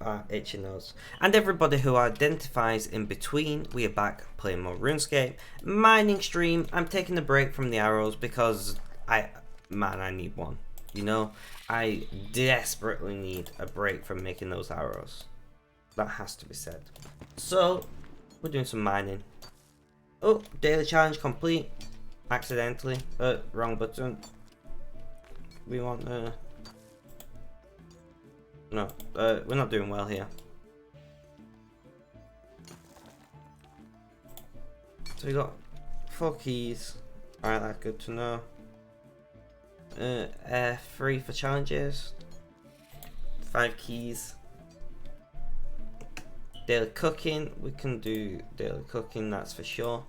our itchy nose. And everybody who identifies in between, we are back playing more RuneScape. Mining stream. I'm taking a break from the arrows because I need one. You know, I desperately need a break from making those arrows. That has to be said. So, we're doing some mining. Oh, daily challenge complete. Accidentally. Wrong button. We want no, we're not doing well here. So we got 4 keys. Alright, that's good to know. 3 for challenges. 5 keys. Daily cooking. We can do daily cooking, that's for sure.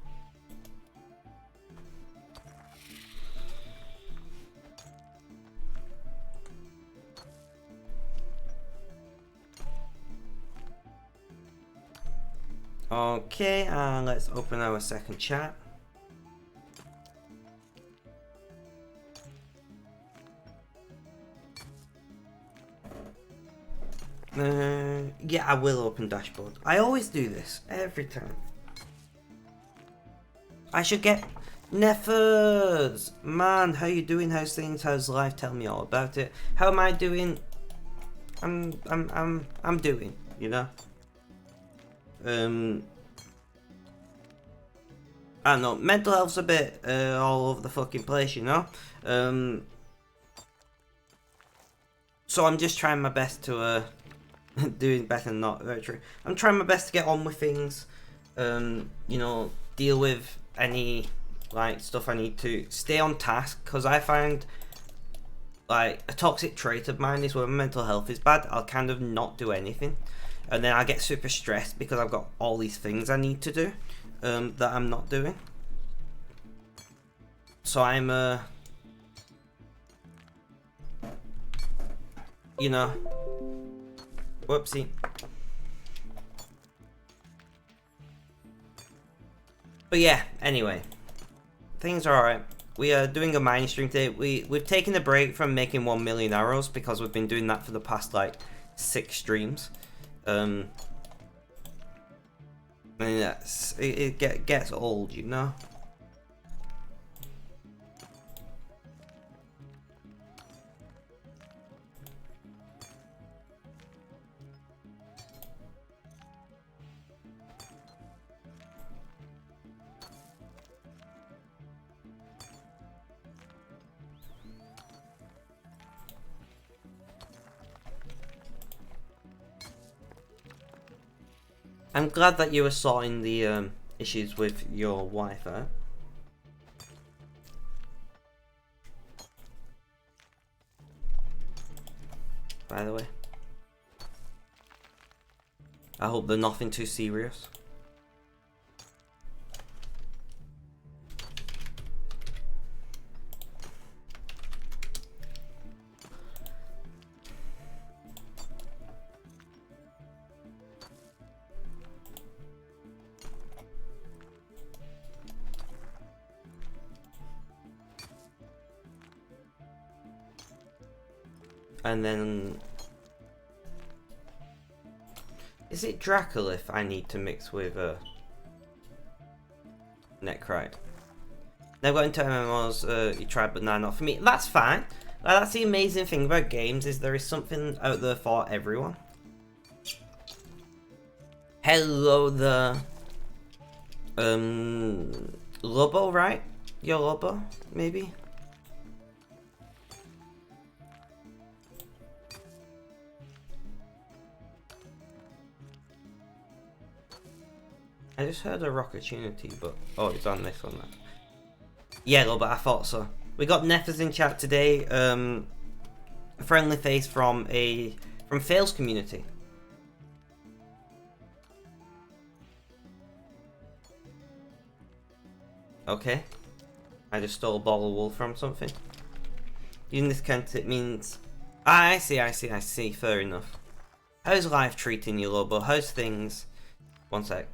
Okay, and let's open our second chat. Yeah, I will open dashboard. I always do this, every time. I should get Neffers! Man, how you doing? How's things? How's life? Tell me all about it. How am I doing? I'm doing, you know? I don't know, mental health's a bit all over the fucking place, you know? So I'm just trying my best to doing better than not, very true. I'm trying my best to get on with things, you know, deal with any like stuff I need to, stay on task, because I find like a toxic trait of mine is when my mental health is bad, I'll kind of not do anything. And then I get super stressed because I've got all these things I need to do that I'm not doing. So I'm, you know, whoopsie. But yeah, anyway, things are alright. We are doing a mining stream today. We've taken a break from making 1 million arrows because we've been doing that for the past like 6 streams. And that's, it gets old, you know. I'm glad that you were sorting the issues with your Wi-Fi. By the way, I hope they're nothing too serious. And then, is it Dracolith I need to mix with Necrite? Never got into MMOs, you tried, but nah, not for me. That's fine. That's the amazing thing about games, is there is something out there for everyone. Hello there. Lobo, right? You're Lobo, maybe? I just heard a Rockettunity, but oh, it's on this one. Yeah, but I thought so. We got Neffers in chat today. A friendly face from Fails community. Okay, I just stole a ball of wool from something. Using this count, it means. Ah, I see. Fair enough. How's life treating you, Lobo? How's things? One sec.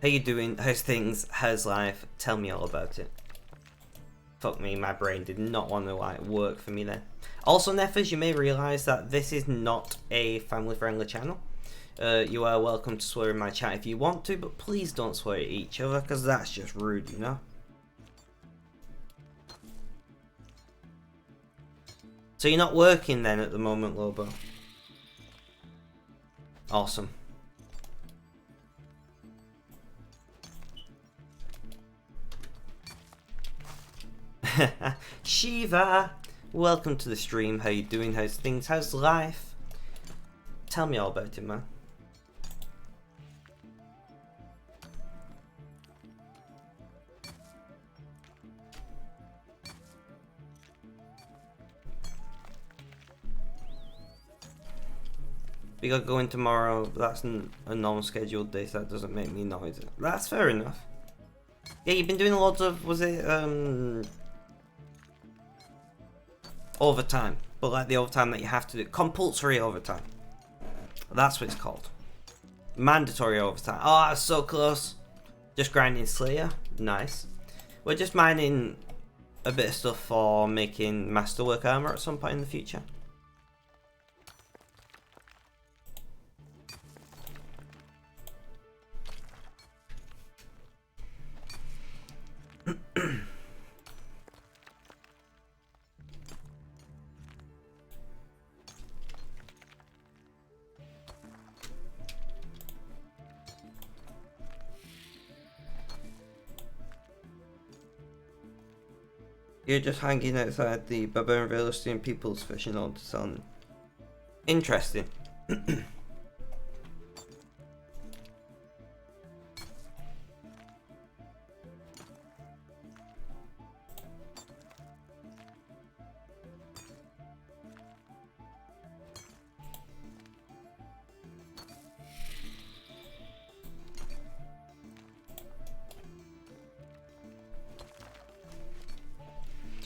How you doing? How's things? How's life? Tell me all about it. Fuck me, my brain did not want to like work for me then. Also, Neffers, you may realise that this is not a family-friendly channel. You are welcome to swear in my chat if you want to, but please don't swear at each other, because that's just rude, you know? So you're not working then at the moment, Lobo? Awesome. Shiva, welcome to the stream. How you doing? How's things? How's life? Tell me all about it, man. We got going tomorrow. That's a non-scheduled day, so that doesn't make me noise. That's fair enough. Yeah, you've been doing loads of, was it, overtime, but like the overtime that you have to do, compulsory overtime. That's what it's called. Mandatory overtime. Oh, that's so close. Just grinding Slayer. Nice. We're just mining a bit of stuff for making masterwork armor at some point in the future. You're just hanging outside the Barbarian Velocity People's Fishing Odd Sun. Interesting.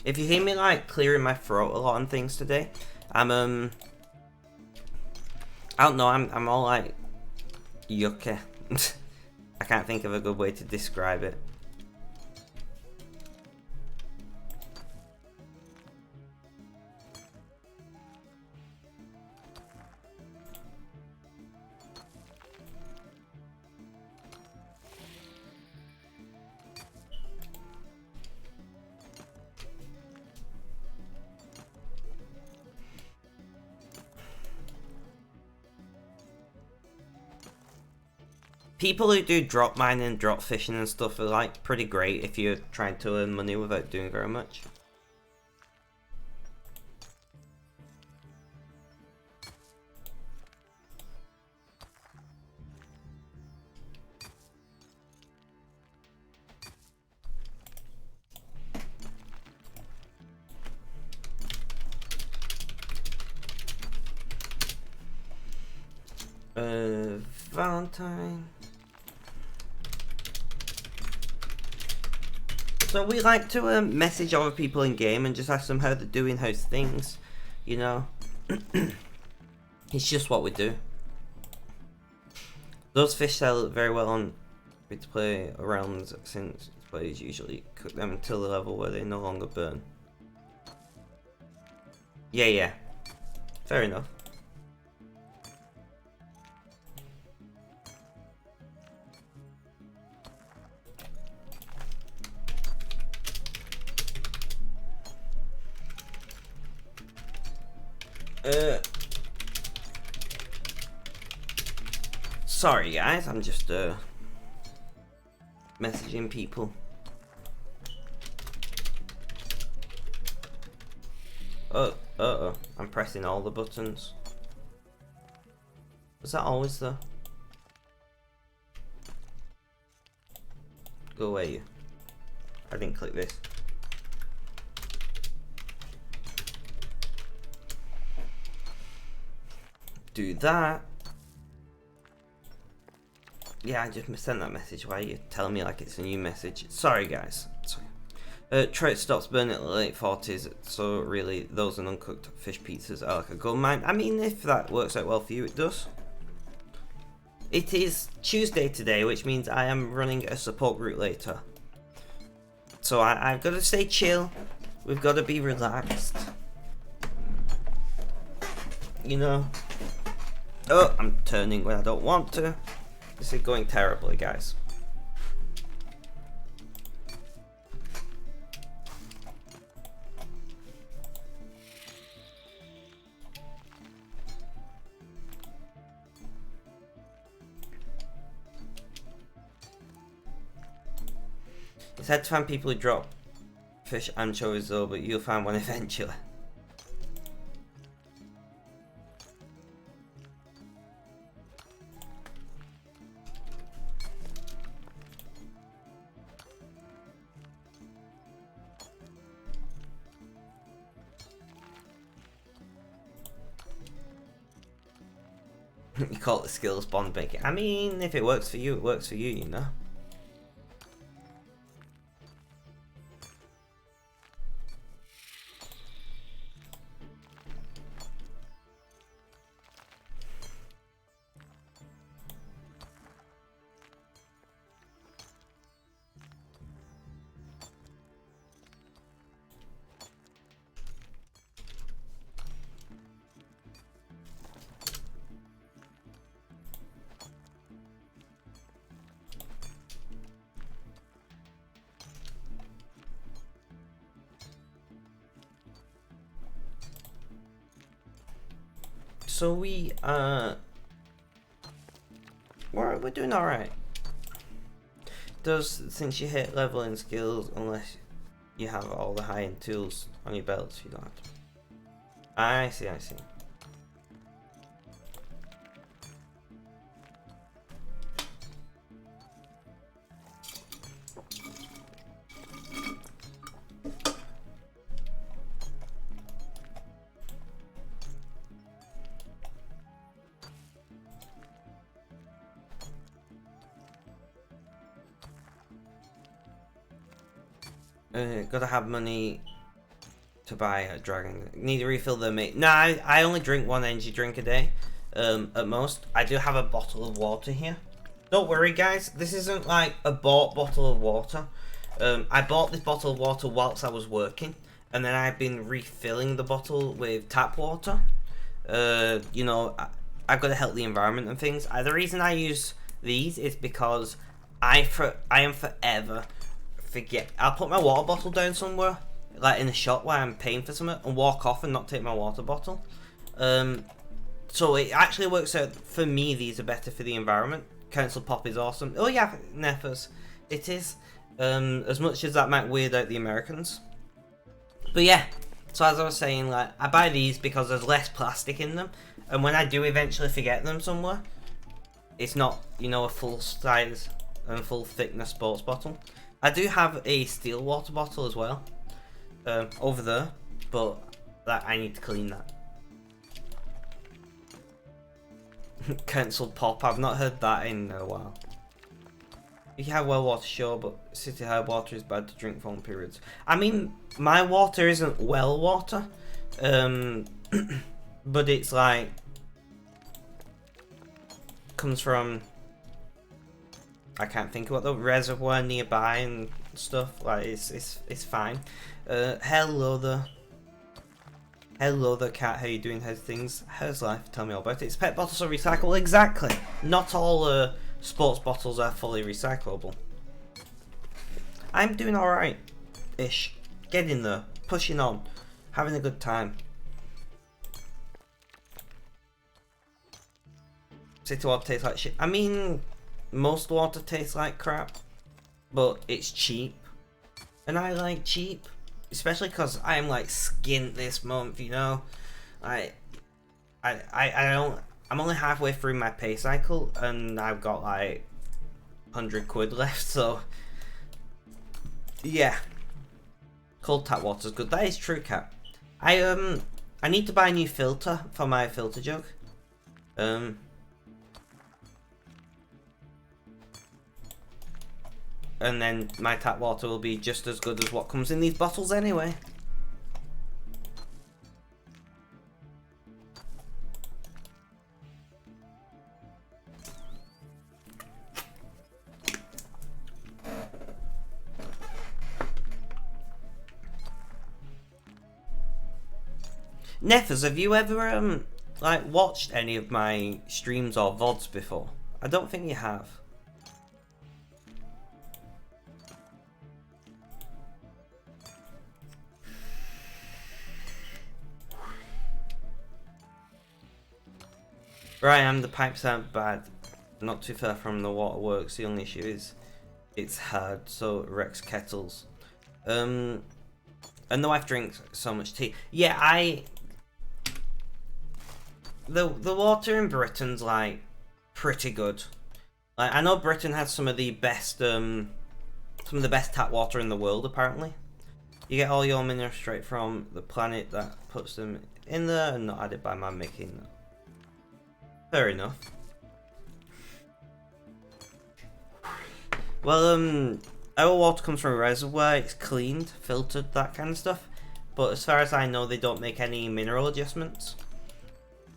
If you hear me like clearing my throat a lot on things today, I'm I don't know, I'm all like yucky. I can't think of a good way to describe it. People who do drop mining and drop fishing and stuff are like pretty great if you're trying to earn money without doing very much. Valentine. So we like to message other people in game and just ask them how they're doing, how's things, you know. It's just what we do. Those fish sell very well on free-to-play rounds since players usually cook them until the level where they no longer burn. Yeah. Fair enough. Sorry guys, I'm just messaging people. Uh-oh, I'm pressing all the buttons. Was that always the... Go away you. I didn't click this. Do that. Yeah, I just sent that message. Why are you telling me like it's a new message? Sorry guys. Sorry. Trout stops burning at the late 40s, so really those and uncooked fish pizzas are like a gold mine. I mean, if that works out well for you, it does. It is Tuesday today, which means I am running a support group later. So I've got to stay chill. We've got to be relaxed. You know? Oh, I'm turning when I don't want to. This is going terribly, guys. It's hard to find people who drop fish anchovies though, but you'll find one eventually. You call it the skills bond making. I mean, if it works for you, it works for you, you know. So we're doing alright. Does, since you hit leveling skills, unless you have all the high-end tools on your belts, you don't have to. I see. Gotta have money to buy a dragon. Need to refill the mate. Nah, I only drink one energy drink a day, at most. I do have a bottle of water here. Don't worry, guys. This isn't like a bought bottle of water. I bought this bottle of water whilst I was working, and then I've been refilling the bottle with tap water. You know, I've got to help the environment and things. The reason I use these is because I am forever forget. I'll put my water bottle down somewhere, like in a shop where I'm paying for something, and walk off and not take my water bottle. So it actually works out for me. These are better for the environment. Council pop is awesome. Oh yeah, Nefers, it is. As much as that might weird out the Americans, but yeah. So as I was saying, like, I buy these because there's less plastic in them, and when I do eventually forget them somewhere, it's not, you know, a full size and full thickness sports bottle. I do have a steel water bottle as well, over there, but that I need to clean that. Cancelled pop, I've not heard that in a while. You can have well water, sure, but city high water is bad to drink for long periods. I mean, my water isn't well water, but it's like, comes from, I can't think of what the reservoir nearby and stuff. Like it's fine. Hello there cat. How you doing? How's things? How's life? Tell me all about it. It's pet bottles are recyclable. Exactly. Not all sports bottles are fully recyclable. I'm doing all right, ish. Getting there, pushing on, having a good time. City water tastes like shit. I mean, most water tastes like crap, but it's cheap, and I like cheap, especially because I'm like skint this month, you know. I don't. I'm only halfway through my pay cycle, and I've got like 100 quid left. So yeah, cold tap water's good. That is true, Cap. I need to buy a new filter for my filter jug. And then my tap water will be just as good as what comes in these bottles anyway. Nefers, have you ever like watched any of my streams or VODs before? I don't think you have. Right, the pipes aren't bad. Not too far from the waterworks. The only issue is it's hard, so it wrecks kettles. And the wife drinks so much tea. Yeah, the water in Britain's like pretty good. Like, I know Britain has some of the best tap water in the world. Apparently, you get all your minerals straight from the planet that puts them in there, and not added by man making them. Fair enough. Well, our water comes from a reservoir. It's cleaned, filtered, that kind of stuff. But as far as I know, they don't make any mineral adjustments.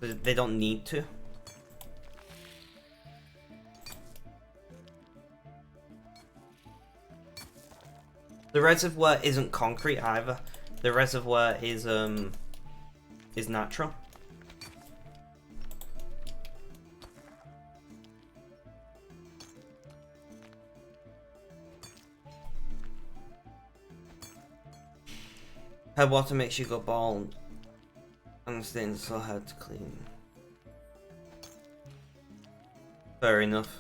They don't need to. The reservoir isn't concrete either. The reservoir is natural. Her water makes you go bald. And stains so hard to clean. Fair enough.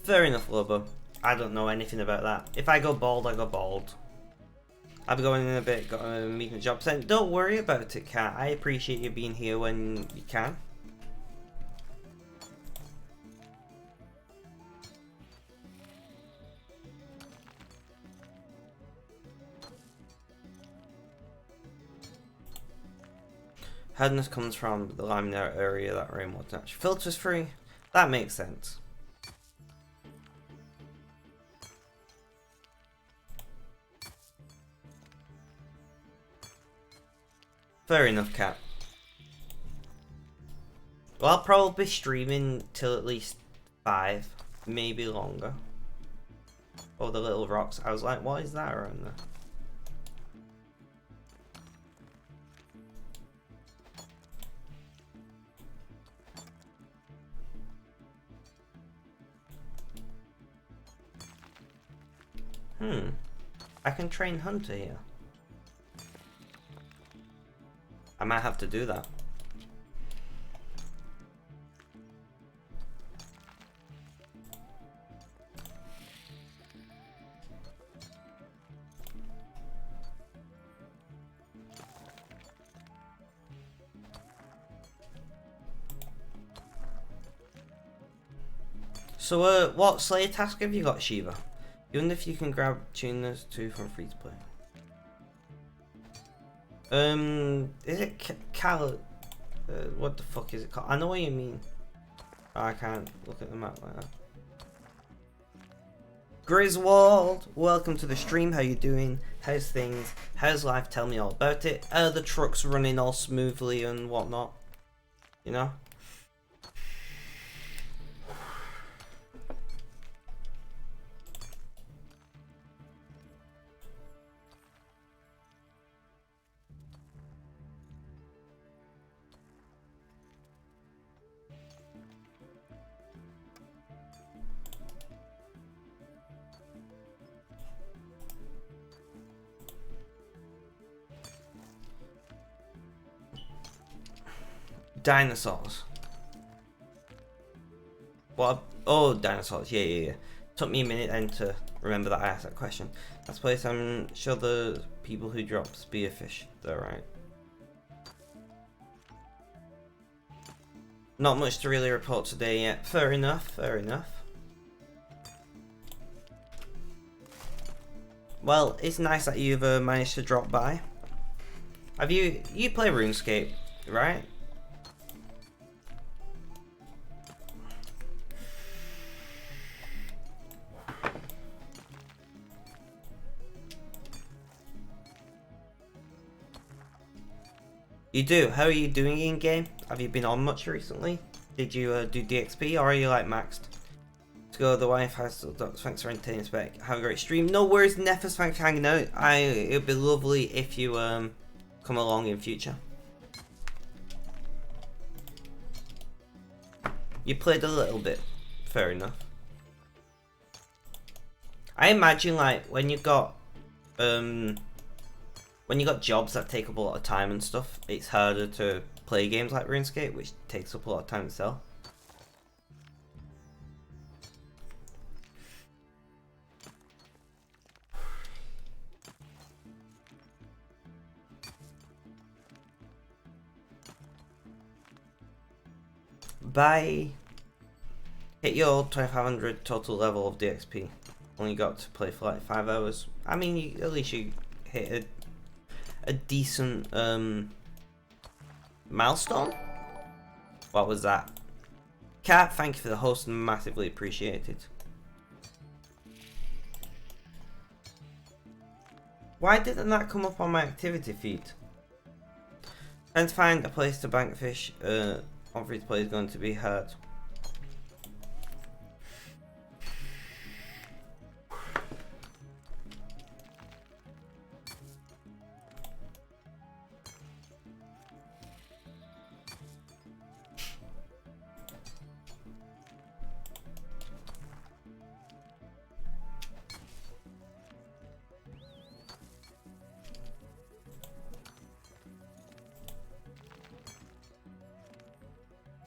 Fair enough, Lobo. I don't know anything about that. If I go bald, I go bald. I'll be going in a bit, got a meeting job sent. Don't worry about it, Kat. I appreciate you being here when you can. Hardness comes from the laminar area that rainwater actually filters through. That makes sense. Fair enough, Cat. Well, I'll probably be streaming till at least 5, maybe longer. Oh, the little rocks. I was like, what is that around there? I can train Hunter here. I might have to do that. So, what Slayer task have you got, Shiva? You wonder if you can grab tuners 2 from free to play. Is it Cal? What the fuck is it called? I know what you mean. Oh, I can't look at the map like that. Griswold, welcome to the stream. How you doing? How's things? How's life? Tell me all about it. The truck's running all smoothly and whatnot. You know? Dinosaurs. What? Oh, dinosaurs. Yeah. Took me a minute then to remember that I asked that question. That's place I'm sure the people who drop spearfish, they're right. Not much to really report today yet. Fair enough, fair enough. Well, it's nice that you've managed to drop by. Have you play RuneScape, right? You do. How are you doing in game? Have you been on much recently? Did you do DXP or are you like maxed? To go, the wife has thanks for entertaining us back. Have a great stream. No worries, Nefus, thanks for hanging out. It'd be lovely if you come along in future. You played a little bit. Fair enough. I imagine like when you got jobs that take up a lot of time and stuff, it's harder to play games like RuneScape, which takes up a lot of time itself. Bye. Hit your 2500 total level of DXP. Only got to play for like 5 hours. I mean, at least you hit a decent milestone. What was that? Cat, thank you for the host, massively appreciated. Why didn't that come up on my activity feed? Trying to find a place to bank fish on free to play is going to be hard.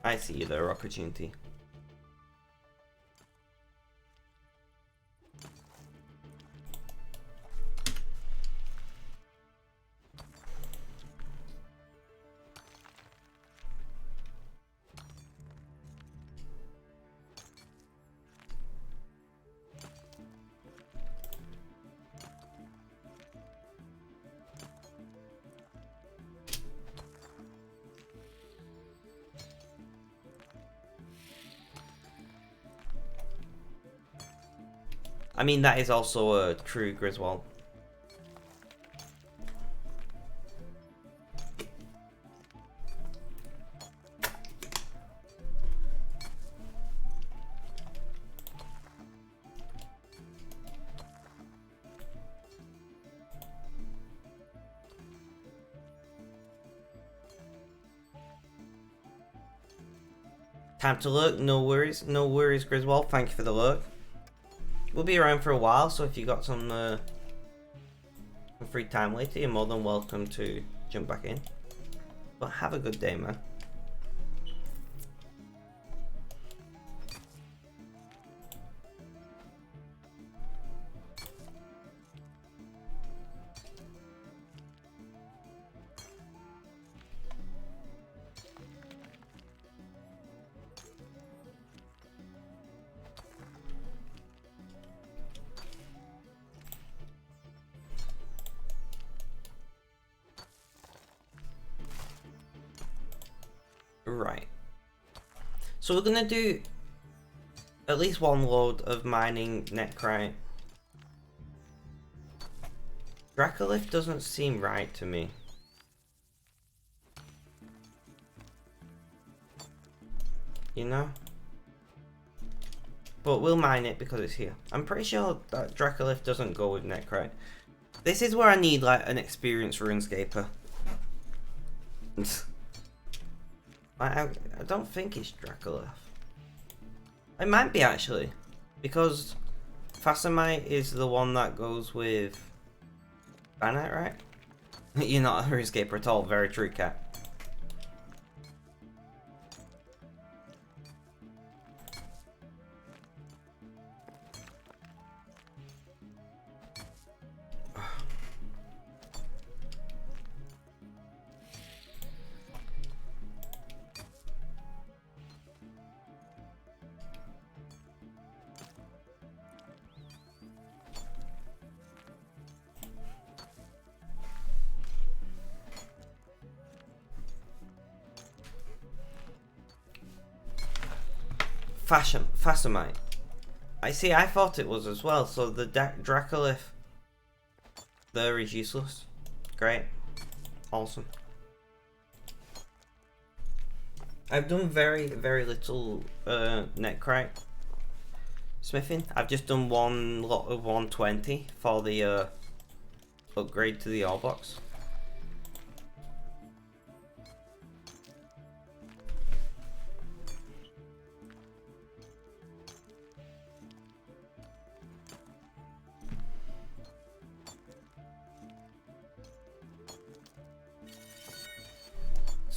I see their opportunity. I mean, that is also a true Griswold. Time to lurk, no worries, Griswold. Thank you for the lurk. We'll be around for a while, so if you got some free time later, you're more than welcome to jump back in. But have a good day, man. Right. So we're gonna do at least one load of mining Netcrite. Dracolith doesn't seem right to me. You know? But we'll mine it because it's here. I'm pretty sure that Dracolith doesn't go with Netcrite. This is where I need like an experienced RuneScaper. I don't think it's Dracolith. It might be actually, because Fasamite is the one that goes with Banite, right? You're not a RuneScaper at all. Very true, Cat. Fasamite. I see, I thought it was as well, so the Dracolith there is useless. Great. Awesome. I've done very little Netcrite smithing. I've just done one lot of 120 for the upgrade to the ore box.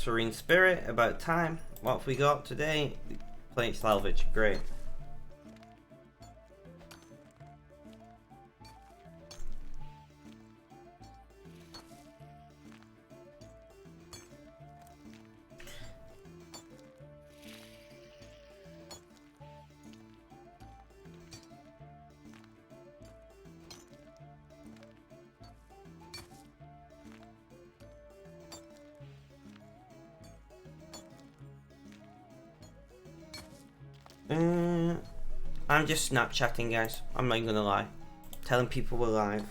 Serene Spirit, about time. What have we got today? Plate salvage, great. I'm just Snapchatting, guys. I'm not gonna lie. Telling people we're live.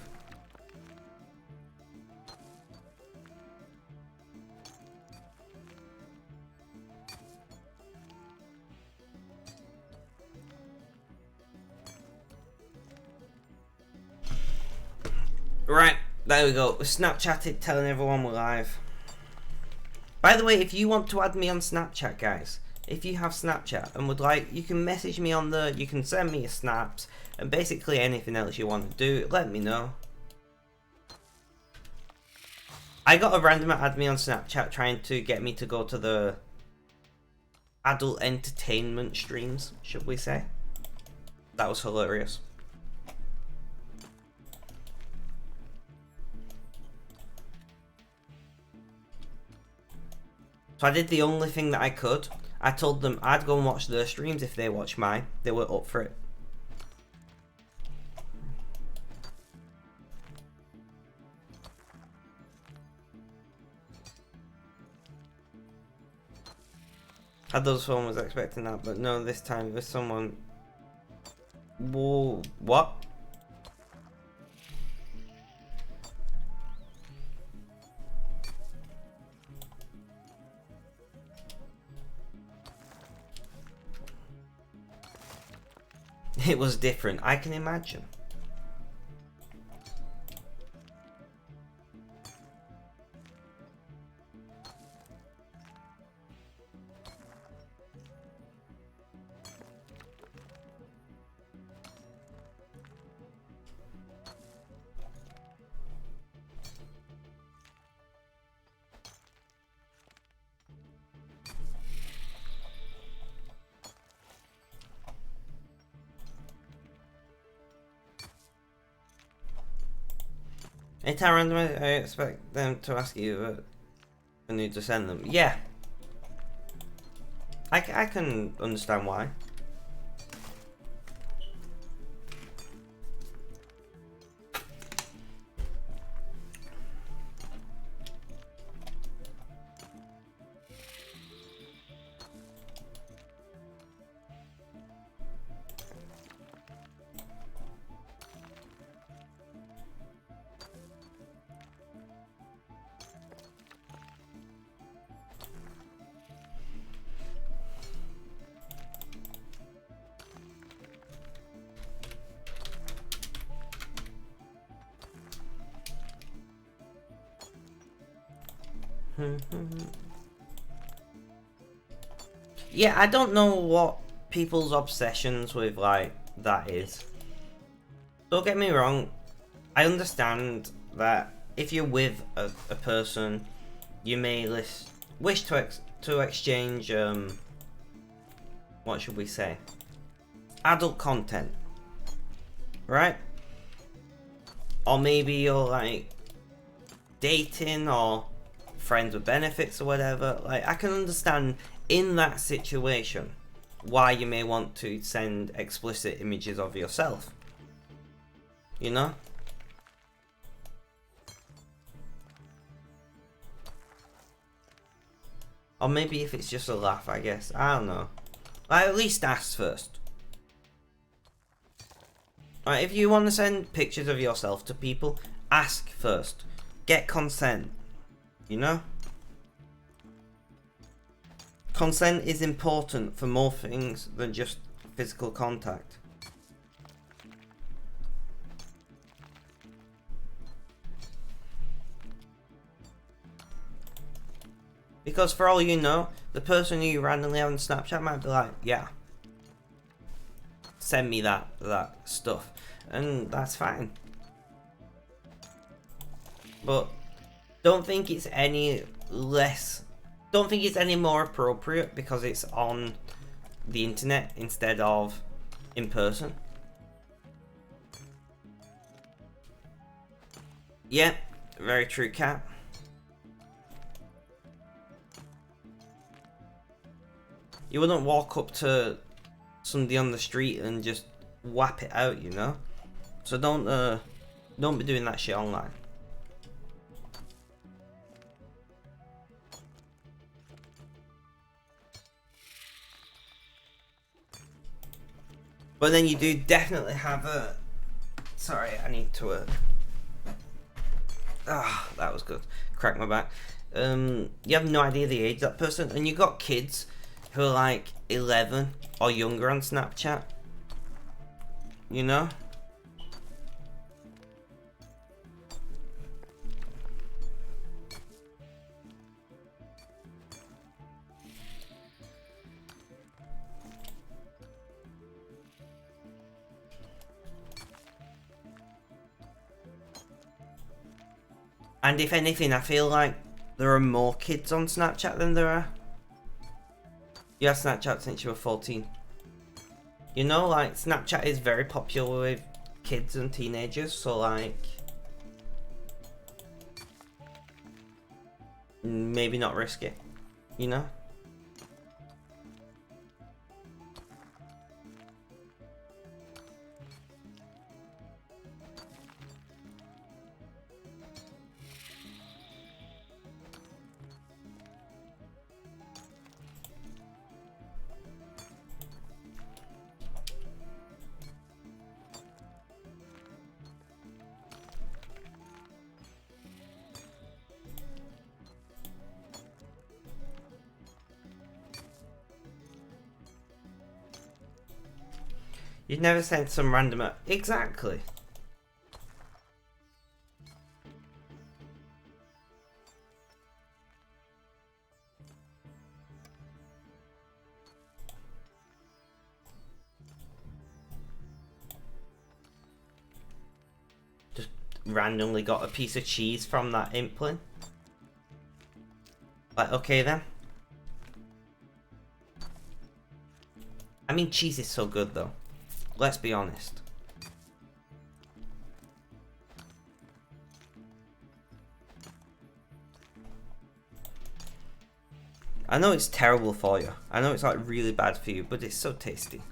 Right, there we go. We Snapchatted telling everyone we're live. By the way, if you want to add me on Snapchat, guys, if you have Snapchat and would like, you can message me on there, you can send me your snaps, and basically anything else you want to do, let me know. I got a random add me on Snapchat trying to get me to go to the adult entertainment streams, should we say. That was hilarious. So I did the only thing that I could. I told them I'd go and watch their streams if they watch mine. They were up for it. I thought someone was expecting that, but no, this time it was someone... Whoa, what? It was different, I can imagine. Anytime randomized, I expect them to ask you a need to send them. Yeah. I can understand why. Yeah, I don't know what people's obsessions with like that is. Don't get me wrong, I understand that if you're with a person, you may wish to exchange what should we say, adult content, right? Or maybe you're like dating or friends with benefits or whatever. Like, I can understand in that situation why you may want to send explicit images of yourself, you know? Or maybe if it's just a laugh, I guess. I don't know. I at least ask first. Right, if you want to send pictures of yourself to people, ask first. Get consent. You know? Consent is important for more things than just physical contact. Because for all you know, the person who you randomly have on Snapchat might be like, yeah, send me that stuff. And that's fine. But don't think it's any less don't think it's any more appropriate because it's on the internet instead of in person. Yeah, very true, Cat. You wouldn't walk up to somebody on the street and just whap it out, you know? So don't be doing that shit online. But then you do definitely have a... Sorry, I need to... that was good. Crack my back. You have no idea the age of that person, and you got kids who are like 11 or younger on Snapchat. You know? And if anything, I feel like there are more kids on Snapchat than there are. You have Snapchat since you were 14. You know, like, Snapchat is very popular with kids and teenagers, so like... maybe not risk it, you know? You'd never send some random... Exactly. Just randomly got a piece of cheese from that implin. Like, okay then. I mean, cheese is so good though. Let's be honest. I know it's terrible for you. I know it's like really bad for you, but it's so tasty.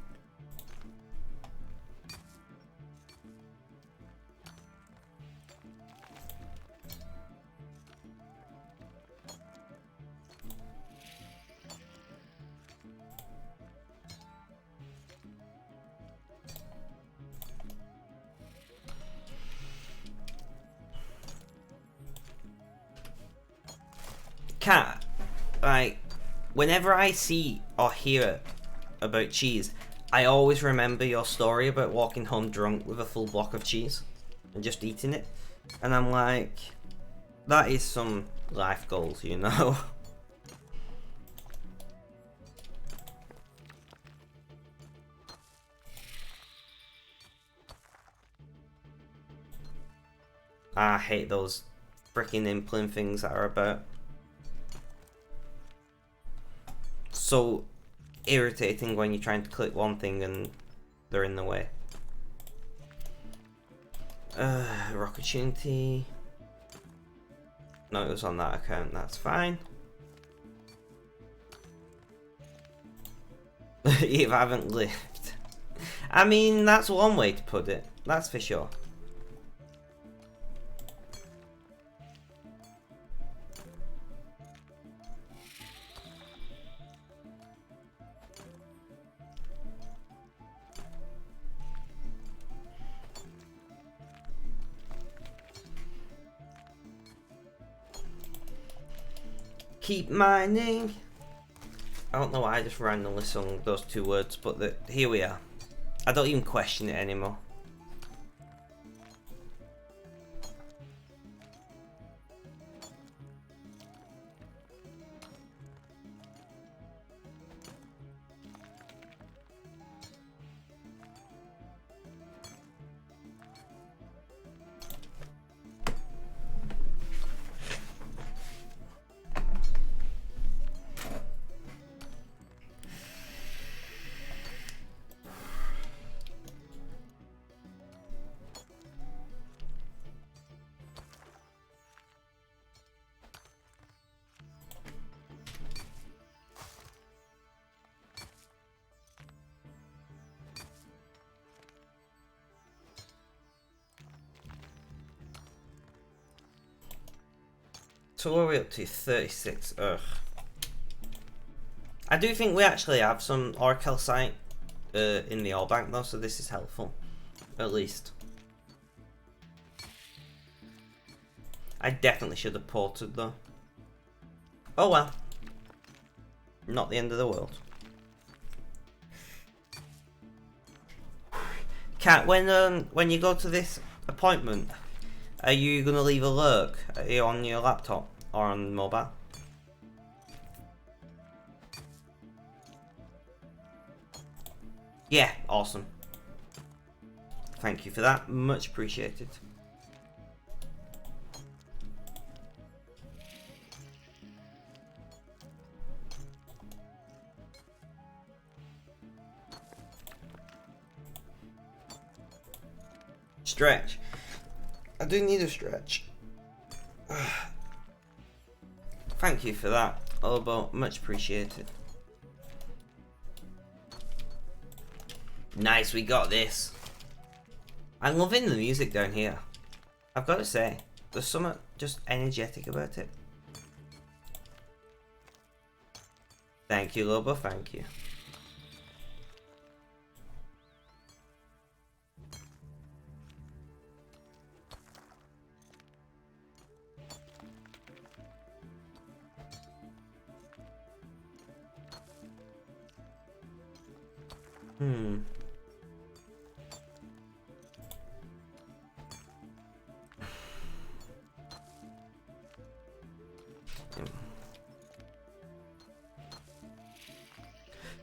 Cat, like, whenever I see or hear about cheese, I always remember your story about walking home drunk with a full block of cheese and just eating it. And I'm like, that is some life goals, you know? I hate those freaking implant things that are about. So irritating when you're trying to click one thing and they're in the way. Opportunity. No, it was on that account, that's fine. You haven't lived. I mean, that's one way to put it, that's for sure. Keep mining. I don't know why I just randomly sung those two words, but here we are. I don't even question it anymore. So what are we up to? 36. Ugh. I do think we actually have some Orcalcite in the ore bank though, so this is helpful. At least. I definitely should have ported though. Oh well. Not the end of the world. Kat, when you go to this appointment, are you gonna leave a lurk? Are you on your laptop or on mobile? Yeah, awesome. Thank you for that. Much appreciated. Stretch. I do need a stretch. Thank you for that, Obo. Much appreciated. Nice, we got this. I'm loving the music down here. I've got to say, there's something just energetic about it. Thank you, Lobo, thank you.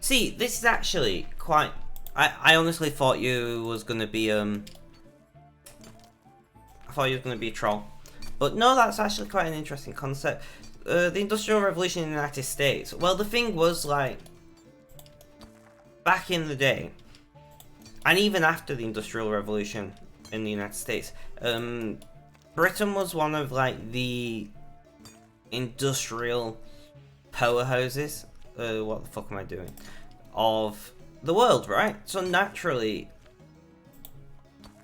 See, this is actually quite... I honestly thought you was gonna be I thought you was gonna be a troll. But no, that's actually quite an interesting concept. The Industrial Revolution in the United States. Well, the thing was, like, back in the day, and even after the Industrial Revolution in the United States, Britain was one of, like, the industrial powerhouses. What the fuck am I doing? Of the world, right? So naturally,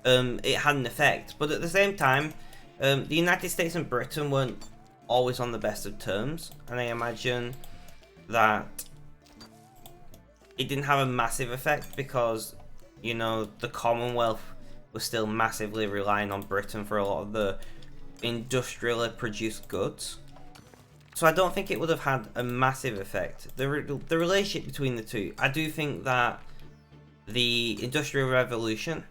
it had an effect. But at the same time, the United States and Britain weren't always on the best of terms, and I imagine that it didn't have a massive effect because, you know, the Commonwealth was still massively relying on Britain for a lot of the industrially produced goods. So I don't think it would have had a massive effect. The relationship between the two, I do think that the Industrial Revolution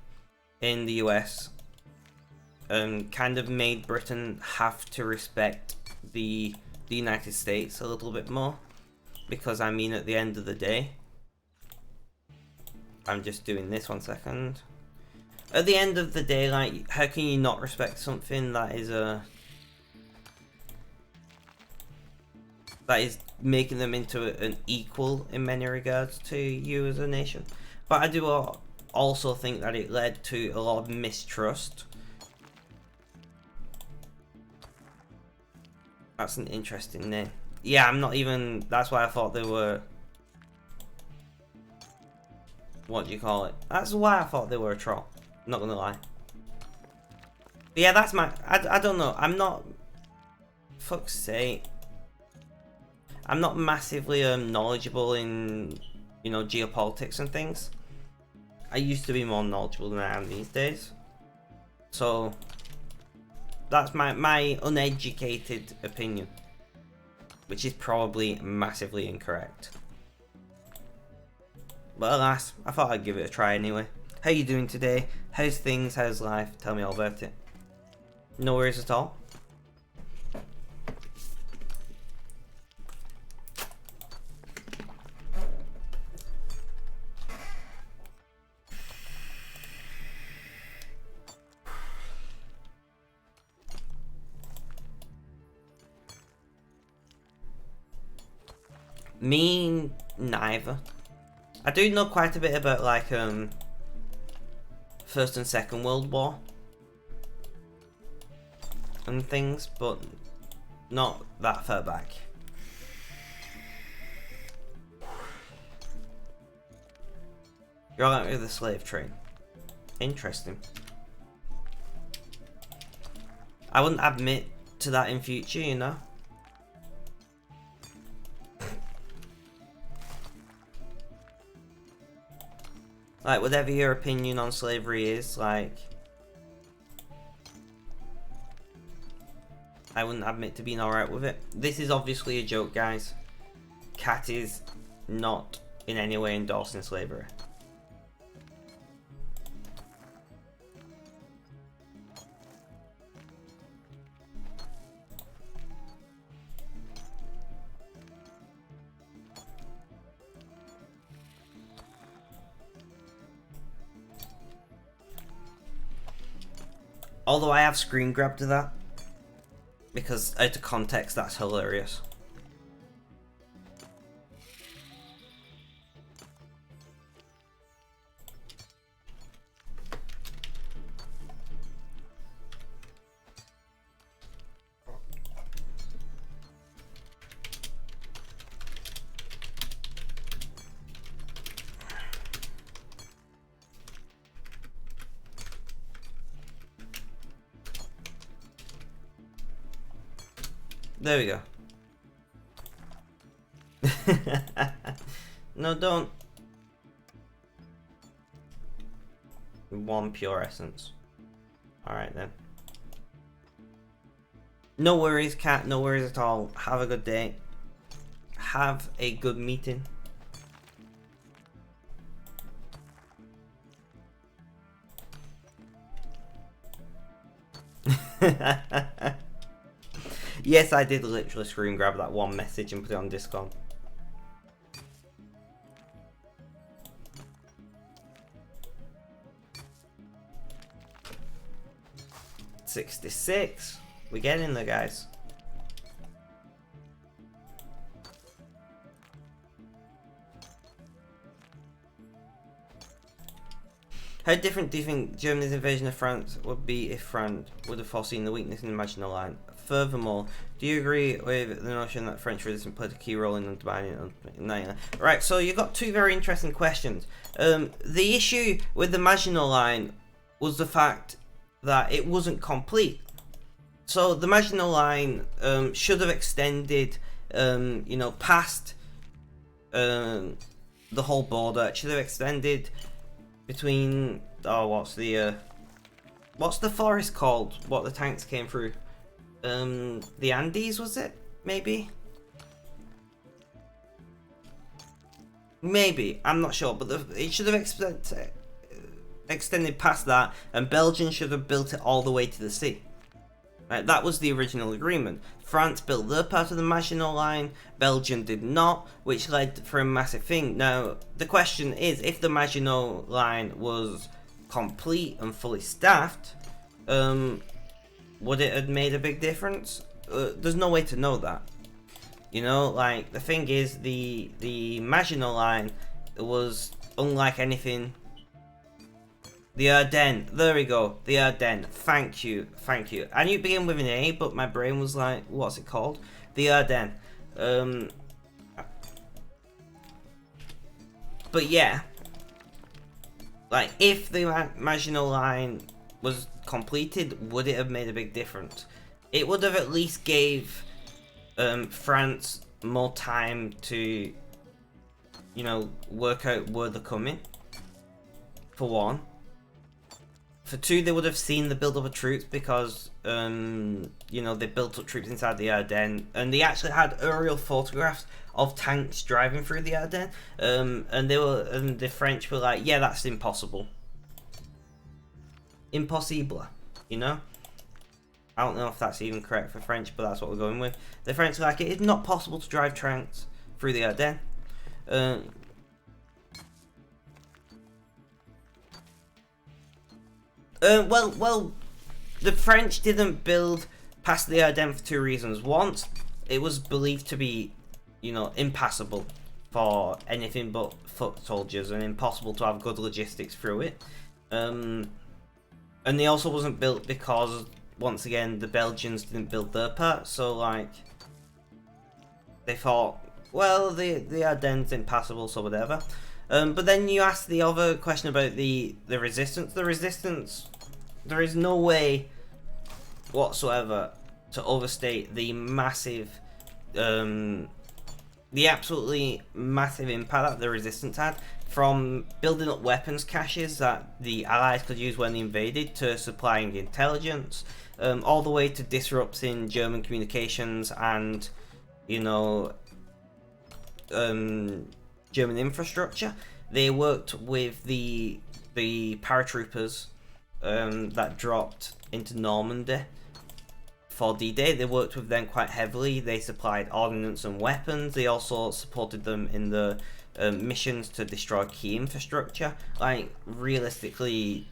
in the US kind of made Britain have to respect the United States a little bit more. Because, I mean, at the end of the day, I'm just doing this 1 second. At the end of the day, like, how can you not respect something that is that is making them into an equal in many regards to you as a nation? But I do also think that it led to a lot of mistrust. That's an interesting name. Yeah, I'm not even... That's why I thought they were... What do you call it? That's why I thought they were a troll. I'm not gonna lie. But yeah, that's my... I don't know. I'm not... Fuck's sake. I'm not massively knowledgeable in, you know, geopolitics and things. I used to be more knowledgeable than I am these days. So, that's my uneducated opinion. Which is probably massively incorrect. But alas, I thought I'd give it a try anyway. How you doing today? How's things? How's life? Tell me all about it. No worries at all. Me, neither. I do know quite a bit about, like, First and Second World War and things, but not that far back. You're all out with the slave trade. Interesting. I wouldn't admit to that in future, you know. Like, whatever your opinion on slavery is, like, I wouldn't admit to being alright with it. This is obviously a joke, guys. Cat is not in any way endorsing slavery. Although I have screen grabbed that, because out of context that's hilarious. There we go. No, don't. One pure essence. Alright then. No worries, cat. No worries at all. Have a good day. Have a good meeting. Yes, I did literally screen grab that one message and put it on Discord. $66. We get in there, guys. How different do you think Germany's invasion of France would be if France would have foreseen the weakness in the Maginot Line? Furthermore, do you agree with the notion that French resistance played a key role in undermining it? Right, so you've got two very interesting questions. The issue with the Maginot Line was the fact that it wasn't complete. So the Maginot Line should have extended, you know, past the whole border. It should have extended between, oh, what's the forest called? What the tanks came through? The Andes, was it? Maybe? Maybe, I'm not sure, but it should have extended past that, and Belgium should have built it all the way to the sea. Right, that was the original agreement. France built their part of the Maginot Line, Belgium did not, which led for a massive thing. Now, the question is, if the Maginot Line was complete and fully staffed, would it have made a big difference? There's no way to know that. You know, like, the thing is, the Maginot Line was unlike anything. The Ardennes, there we go, the Ardennes, thank you. I knew it began with an A, but my brain was like, what's it called? The Ardennes. But yeah, like, if the Maginot Line was completed, would it have made a big difference? It would have at least gave France more time to, you know, work out where they're coming, for one. For two, they would have seen the build-up of troops because, you know, they built up troops inside the Ardennes, and they actually had aerial photographs of tanks driving through the Ardennes, and the French were like, yeah, that's impossible. Impossible, you know? I don't know if that's even correct for French, but that's what we're going with. The French were like, it is not possible to drive tanks through the Ardennes. Well, the French didn't build past the Ardennes for two reasons. One, it was believed to be, you know, impassable for anything but foot soldiers and impossible to have good logistics through it. And they also wasn't built because, once again, the Belgians didn't build their part. So, like, they thought, well, the Ardennes impassable, so whatever. But then you ask the other question about the resistance. The resistance, there is no way whatsoever to overstate the massive, the absolutely massive impact that the resistance had. from building up weapons caches that the Allies could use when they invaded, to supplying intelligence, all the way to disrupting German communications and, you know, German infrastructure. They worked with the paratroopers that dropped into Normandy for D-Day. They worked with them quite heavily. They supplied ordnance and weapons. They also supported them in the missions to destroy key infrastructure. Like, realistically,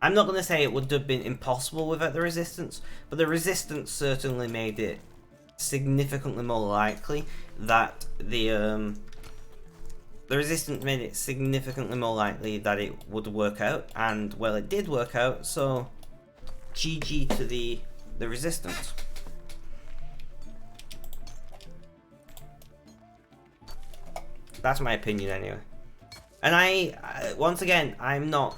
I'm not going to say it would have been impossible without the resistance, but the resistance certainly made it significantly more likely that the resistance made it significantly more likely that it would work out, and well, it did work out. So GG to the resistance. That's my opinion anyway. And I once again, I'm not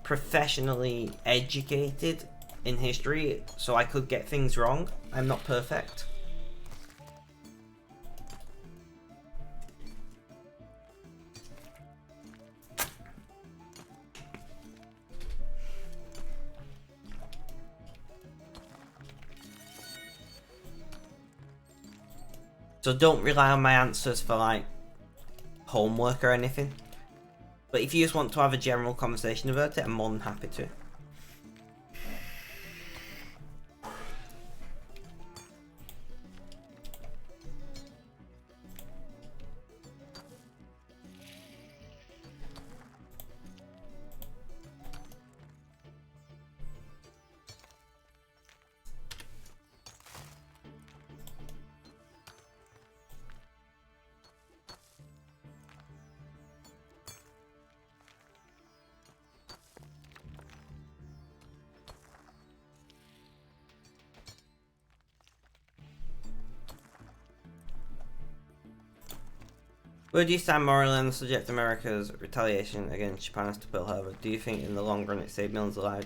professionally educated in history, so I could get things wrong. I'm not perfect. So don't rely on my answers for like homework or anything. But if you just want to have a general conversation about it, I'm more than happy to. Where do you stand morally on the subject of America's retaliation against Japan as to Pearl Harbor? Do you think in the long run it saved millions of lives?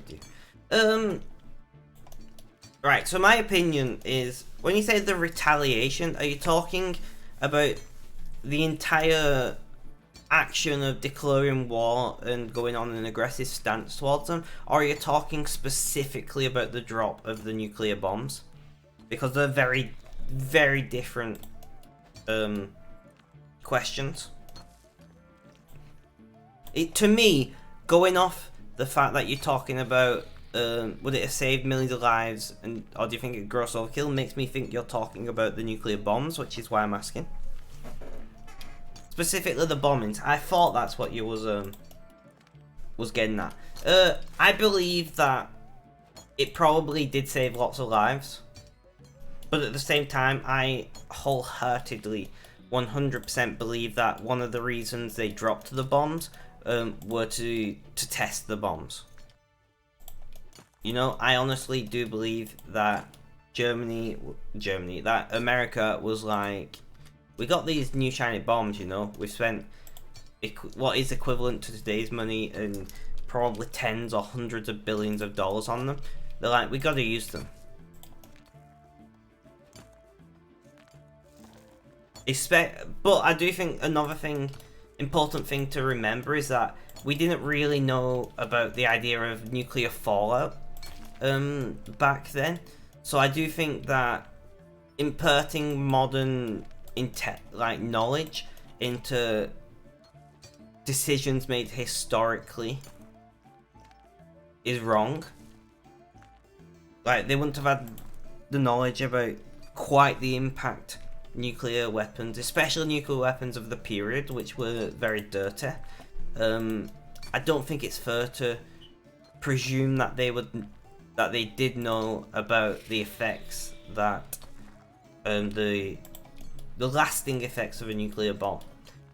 Right, so my opinion is, when you say the retaliation, are you talking about the entire action of declaring war and going on an aggressive stance towards them? Or are you talking specifically about the drop of the nuclear bombs? Because they're very, very different questions. To me, going off the fact that you're talking about would it have saved millions of lives, or do you think it gross overkill, makes me think you're talking about the nuclear bombs, which is why I'm asking. Specifically the bombings. I thought that's what you was getting at. I believe that it probably did save lots of lives, but at the same time, I wholeheartedly 100% believe that one of the reasons they dropped the bombs were to test the bombs. You know, I honestly do believe that that America was like, we got these new shiny bombs, you know, we spent what is equivalent to today's money and probably tens or hundreds of billions of dollars on them. They're like, we gotta use them. But I do think another important thing to remember is that we didn't really know about the idea of nuclear fallout back then. So I do think that imparting modern knowledge into decisions made historically is wrong. Like, they wouldn't have had the knowledge about quite the impact nuclear weapons, especially nuclear weapons of the period, which were very dirty. I don't think it's fair to presume that they did know about the effects that the lasting effects of a nuclear bomb.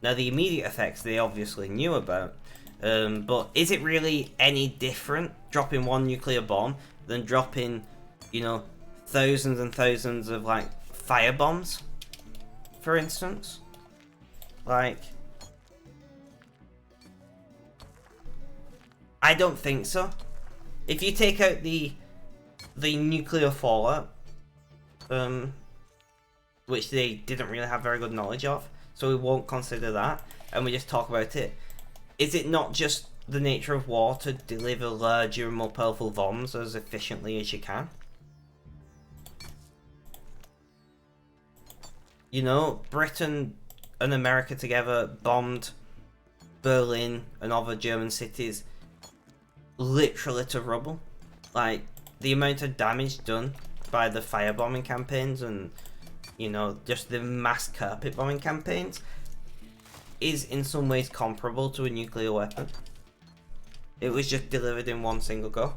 Now, the immediate effects they obviously knew about, but is it really any different dropping one nuclear bomb than dropping, you know, thousands and thousands of like fire bombs, for instance? Like, I don't think so. If you take out the nuclear fallout, which they didn't really have very good knowledge of. So we won't consider that, and we just talk about it. Is it not just the nature of war to deliver larger and more powerful bombs as efficiently as you can? You know, Britain and America together bombed Berlin and other German cities literally to rubble. Like, the amount of damage done by the firebombing campaigns and, you know, just the mass carpet bombing campaigns is in some ways comparable to a nuclear weapon. It was just delivered in one single go.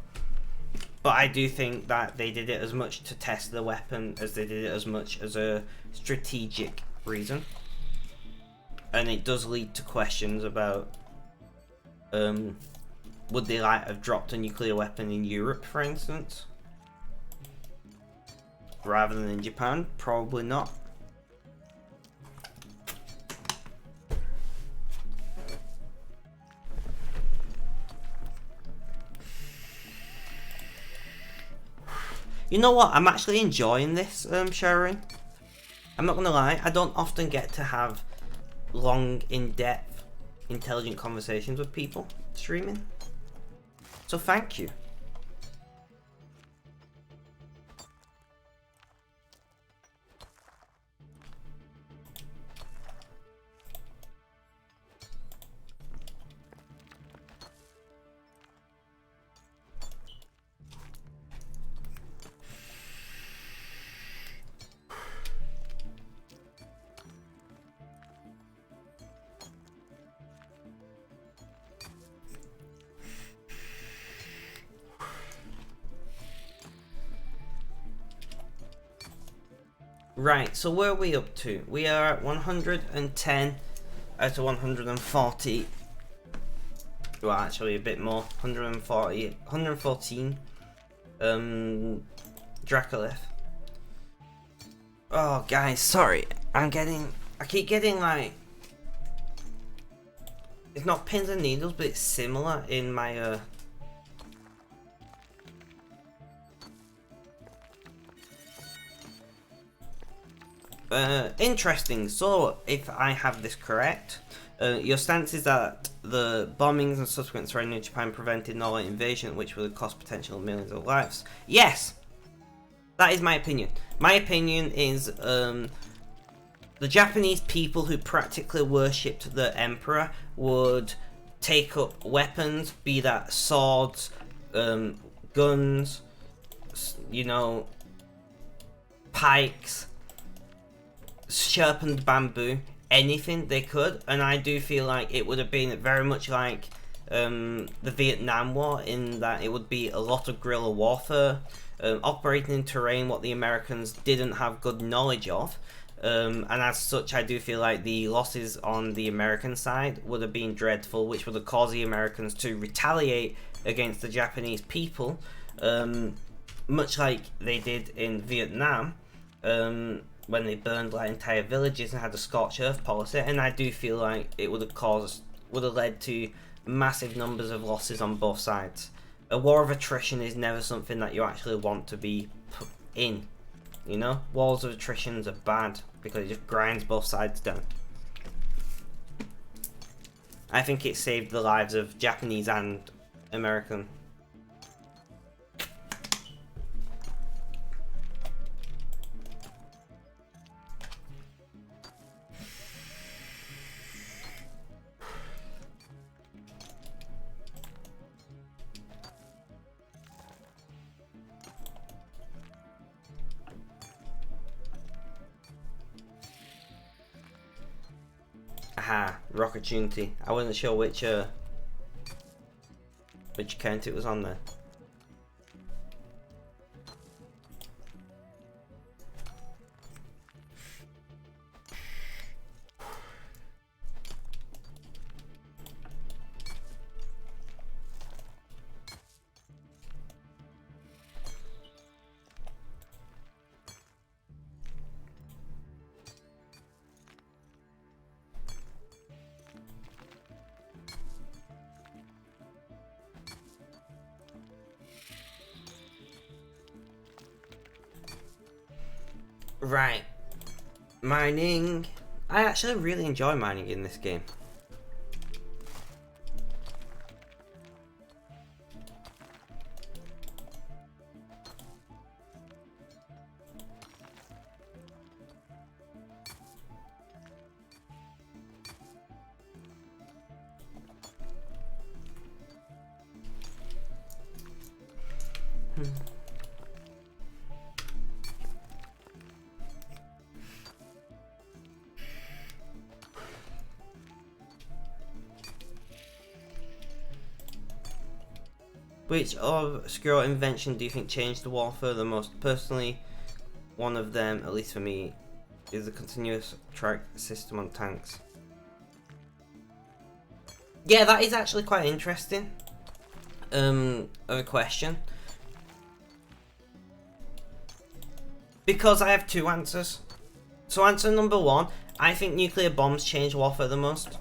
But I do think that they did it as much to test the weapon as they did it as much as a strategic reason. And it does lead to questions about would they like have dropped a nuclear weapon in Europe, for instance, rather than in Japan? Probably not. You know what? I'm actually enjoying this sharing. I'm not gonna lie. I don't often get to have long, in-depth, intelligent conversations with people streaming. So thank you. Right, so where are we up to? We are at 110 out of 140. Well, actually a bit more. 114. Dracolith. Oh, guys, sorry. I keep getting like... It's not pins and needles, but it's similar in my, interesting. So, if I have this correct, your stance is that the bombings and subsequent surrender of Japan prevented an all-out invasion, which would have cost potential millions of lives. Yes! That is my opinion. My opinion is, the Japanese people who practically worshipped the emperor would take up weapons, be that swords, guns, you know, pikes, sharpened bamboo, anything they could. And I do feel like it would have been very much like the Vietnam War, in that it would be a lot of guerrilla warfare, operating in terrain what the Americans didn't have good knowledge of. And as such, I do feel like the losses on the American side would have been dreadful, which would have caused the Americans to retaliate against the Japanese people, much like they did in Vietnam, when they burned like entire villages and had a scorched earth policy. And I do feel like it would have led to massive numbers of losses on both sides. A war of attrition is never something that you actually want to be put in. You know, wars of attritions are bad because it just grinds both sides down. I think it saved the lives of Japanese and American. Aha, Opportunity. I wasn't sure which account it was on there. Right. Mining. I actually really enjoy mining in this game. Which obscure invention do you think changed the warfare the most? Personally, one of them, at least for me, is the continuous track system on tanks. Yeah, that is actually quite interesting. Of a question. Because I have two answers. So answer number one, I think nuclear bombs change warfare the most.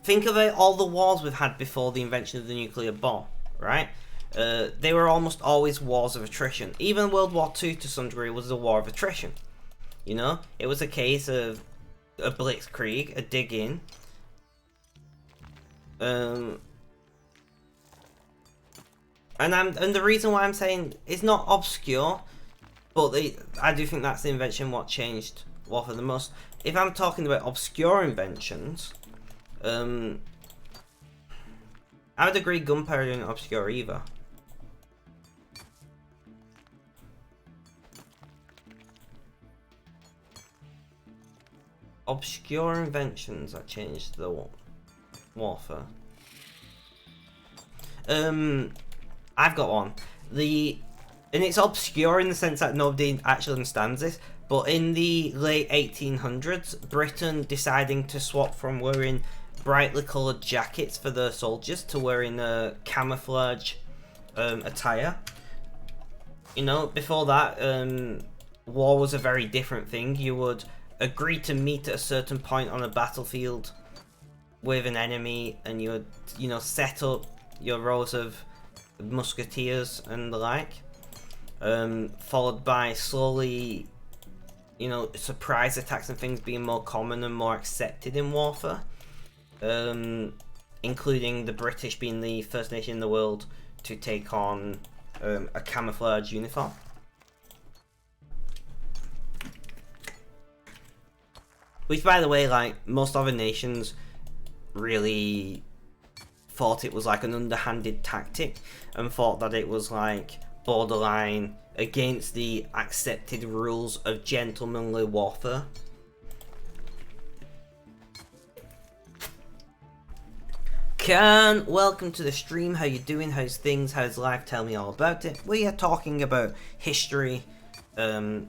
Think of it, all the wars we've had before the invention of the nuclear bomb, right? They were almost always wars of attrition. Even World War II to some degree was a war of attrition. You know, it was a case of a blitzkrieg, a dig in. And the reason why I'm saying it's not obscure, but I do think that's the invention what changed warfare the most. If I'm talking about obscure inventions, I would agree gunpowder isn't obscure either. Obscure inventions that changed the warfare. I've got one. And it's obscure in the sense that nobody actually understands this, but in the late 1800s, Britain deciding to swap from wearing brightly coloured jackets for their soldiers to wearing a camouflage attire. You know, before that, war was a very different thing. You would agree to meet at a certain point on a battlefield with an enemy, and you would, you know, set up your rows of musketeers and the like. Followed by slowly, you know, surprise attacks and things being more common and more accepted in warfare. Including the British being the first nation in the world to take on a camouflage uniform. Which, by the way, like, most other nations really thought it was like an underhanded tactic and thought that it was like borderline against the accepted rules of gentlemanly warfare. Can, welcome to the stream. How you doing? How's things? How's life? Tell me all about it. We are talking about history in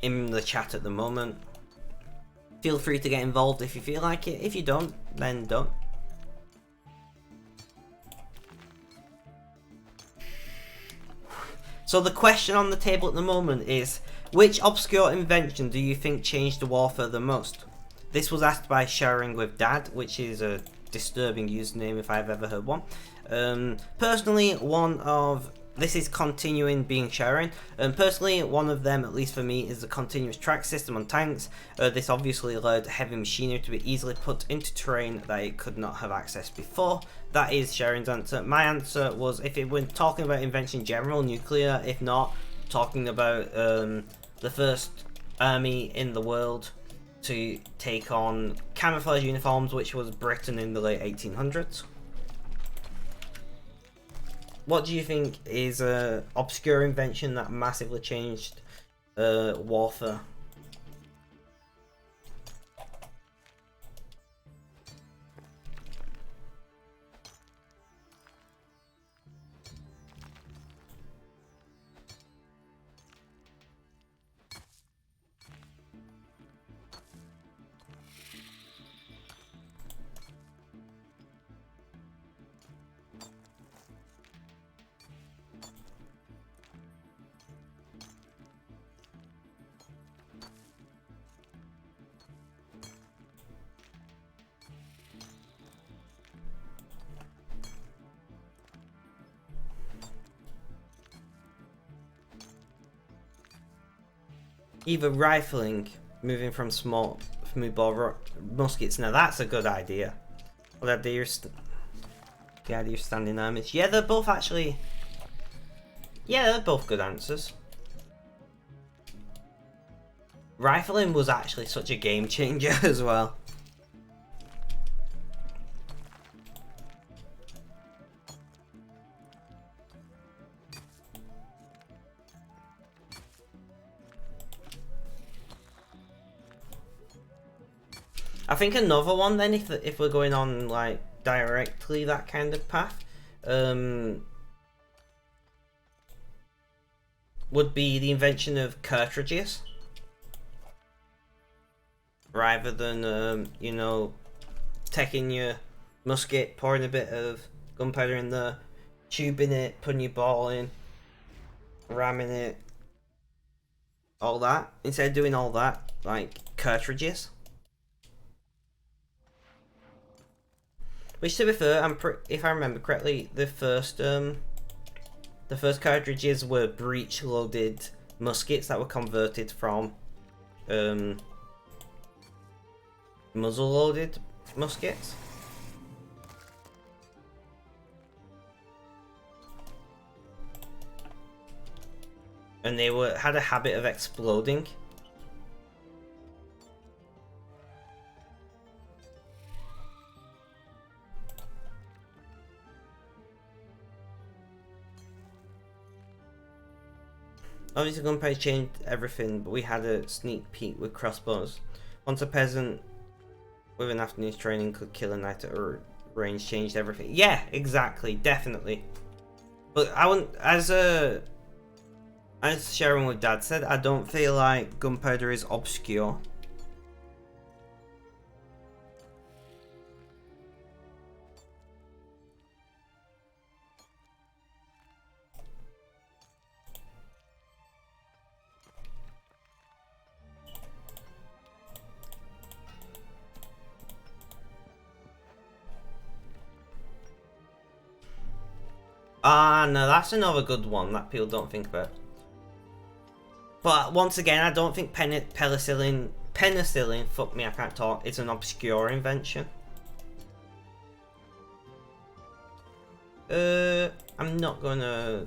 the chat at the moment. Feel free to get involved if you feel like it. If you don't, then don't. So the question on the table at the moment is, which obscure invention do you think changed the warfare the most? This was asked by Sharing with Dad, which is a disturbing username if I've ever heard one. Personally, this is continuing being Sharing. Personally, one of them, at least for me, is the continuous track system on tanks. This obviously allowed heavy machinery to be easily put into terrain that it could not have accessed before. That is Sharon's answer. My answer was, if it were talking about invention in general, nuclear. If not, talking about the first army in the world to take on camouflage uniforms, which was Britain in the late 1800s. What do you think is an obscure invention that massively changed warfare? either rifling, moving from small bore muskets. Now that's a good idea. The idea of standing armies. Yeah, they're both actually. Yeah, they're both good answers. Rifling was actually such a game changer as well. I think another one then, if we're going on like directly that kind of path, would be the invention of cartridges, rather than you know, taking your musket, pouring a bit of gunpowder in there, tubing it, putting your ball in, ramming it, all that. Instead of doing all that, like cartridges. Which, to be fair, if I remember correctly, the first cartridges were breech-loaded muskets that were converted from muzzle-loaded muskets. And they had a habit of exploding. Obviously, gunpowder changed everything, but we had a sneak peek with crossbows. Once a peasant with an afternoon's training could kill a knight at a range, changed everything. Yeah, exactly, definitely. But I wouldn't, as Sharon with Dad said, I don't feel like gunpowder is obscure. Ah, no, that's another good one that people don't think about. But once again, I don't think penicillin, fuck me, I can't talk, it's an obscure invention. I'm not gonna...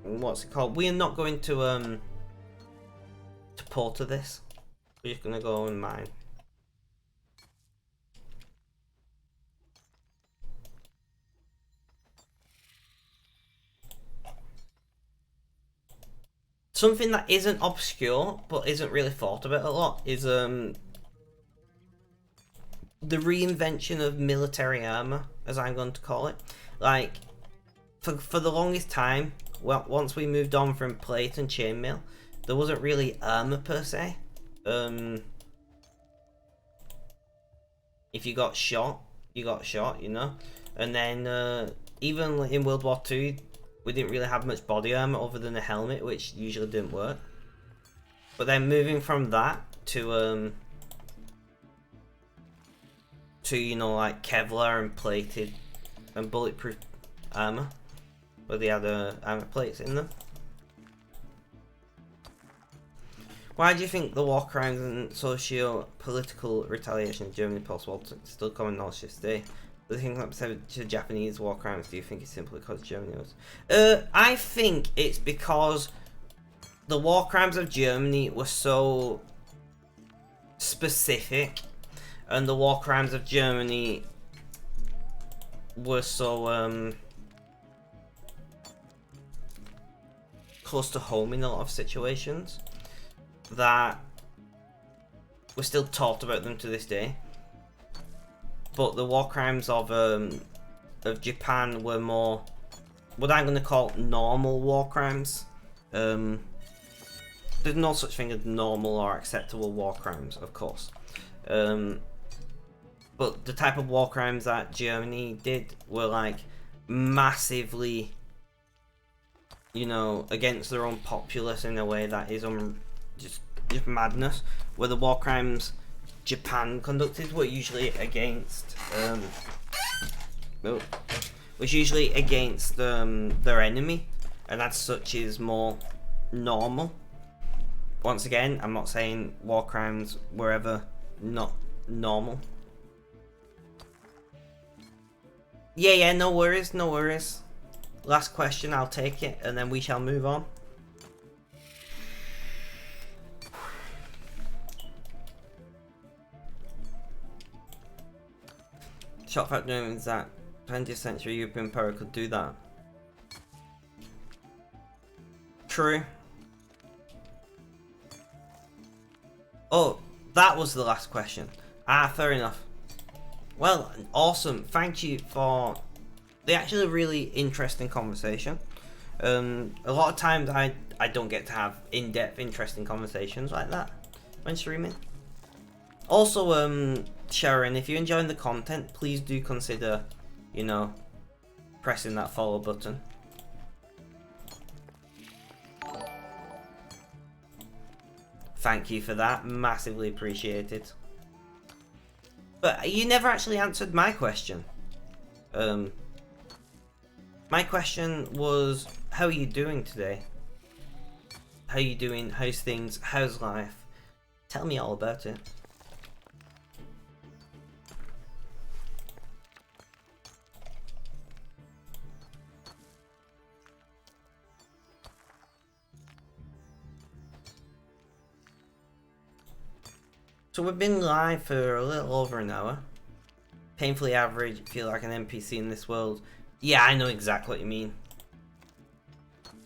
What's it called? We are not going to porter this. We're just gonna go and mine. Something that isn't obscure, but isn't really thought about a lot, is the reinvention of military armor, as I'm going to call it. Like, for the longest time, well, once we moved on from plate and chainmail, there wasn't really armor per se. If you got shot, you got shot, you know. And then even in World War II, we didn't really have much body armor other than a helmet, which usually didn't work. But then moving from that to you know, like Kevlar and plated and bulletproof armor, where they had armor plates in them. Why do you think the war crimes and socio-political retaliation in Germany post-war still common knowledge today? The thing that said to Japanese war crimes, do you think it's simply because Germany was? I think it's because the war crimes of Germany were so specific, and the war crimes of Germany were so close to home in a lot of situations that we're still taught about them to this day. But the war crimes of Japan were more what I'm going to call normal war crimes. There's no such thing as normal or acceptable war crimes, of course. But the type of war crimes that Germany did were like massively, you know, against their own populace in a way that is just madness. Where the war crimes Japan conducted were usually against their enemy, and as such is more normal. once again, I'm not saying war crimes were ever not normal. Yeah, no worries, no worries. Last question, I'll take it, and then we shall move on. Shot fact means that 20th century European power could do that. True. Oh, that was the last question. Ah, fair enough. Well, awesome. Thank you for the actually really interesting conversation. A lot of times I don't get to have in-depth interesting conversations like that when streaming. Also, Sharon, if you're enjoying the content, please do consider, you know, pressing that follow button. Thank you for that, massively appreciated. But you never actually answered my question. My question was, how are you doing today? How are you doing? How's things? How's life? Tell me all about it. So we've been live for a little over an hour. Painfully average, feel like an NPC in this world. Yeah, I know exactly what you mean.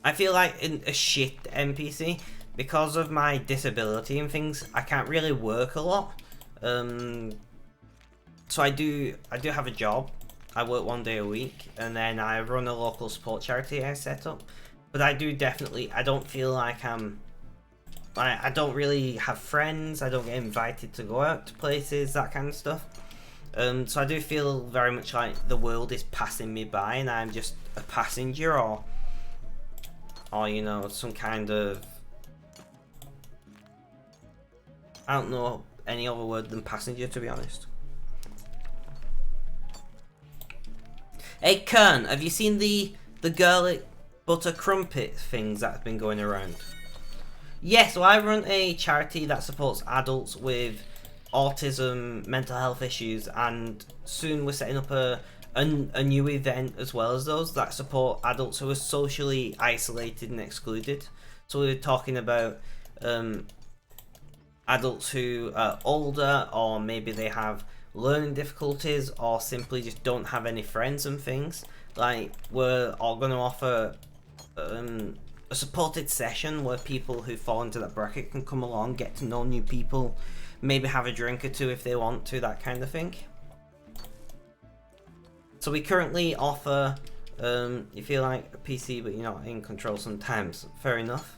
I feel like a shit NPC. Because of my disability and things, I can't really work a lot. So I do have a job. I work 1 day a week, and then I run a local support charity I set up. But I don't feel like I don't really have friends, I don't get invited to go out to places, that kind of stuff. So I do feel very much like the world is passing me by and I'm just a passenger or you know, some kind of... I don't know any other word than passenger, to be honest. Hey Kern, have you seen the garlic butter crumpet things that's been going around? Yeah, so I run a charity that supports adults with autism, mental health issues, and soon we're setting up a new event as well as those that support adults who are socially isolated and excluded. So we're talking about adults who are older, or maybe they have learning difficulties, or simply just don't have any friends and things. Like, we're all going to offer a supported session where people who fall into that bracket can come along, get to know new people, maybe have a drink or two if they want to, that kind of thing. So we currently offer, you feel like a PC but you're not in control sometimes. Fair enough.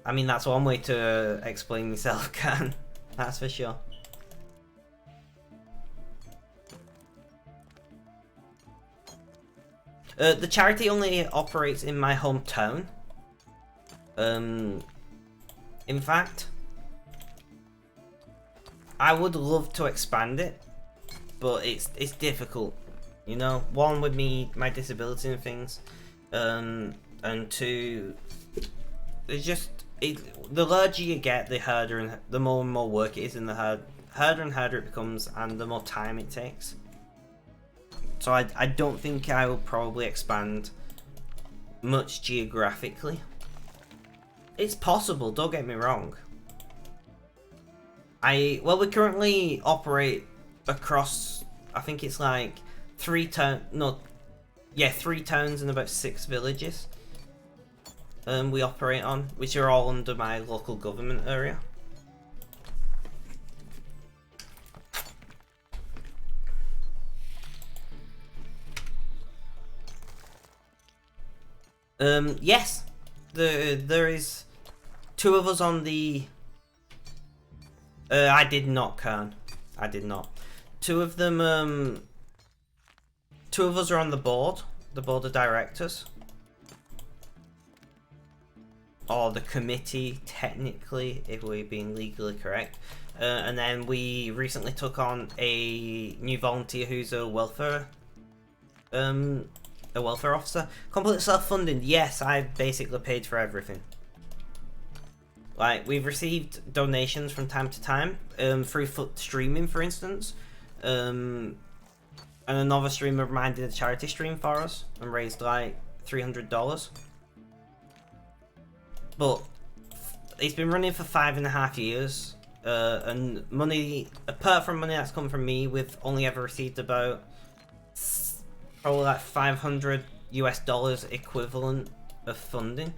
I mean, that's one way to explain myself, can. That's for sure. The charity only operates in my hometown. In fact, I would love to expand it, but it's difficult. You know, one, with my disability and things, and two, it's just the larger you get, the harder and the more and more work it is, and the harder and harder it becomes, and the more time it takes. So I don't think I will probably expand much geographically. It's possible, don't get me wrong. Well, we currently operate across, I think it's like 3 towns and about 6 villages. We operate on, which are all under my local government area. Yes, there is 2 of us on the... I did not, Khan. I did not. 2 of them, 2 of us are on the board of directors. Or the committee, technically, if we're being legally correct. And then we recently took on a new volunteer who's a welfare officer. Completely self-funded. Yes, I basically paid for everything. Like, we've received donations from time to time, through streaming, for instance. And another streamer minded a charity stream for us and raised like $300. But it's been running for 5.5 years, and money, apart from money that's come from me, we've only ever received about probably like $500 equivalent of funding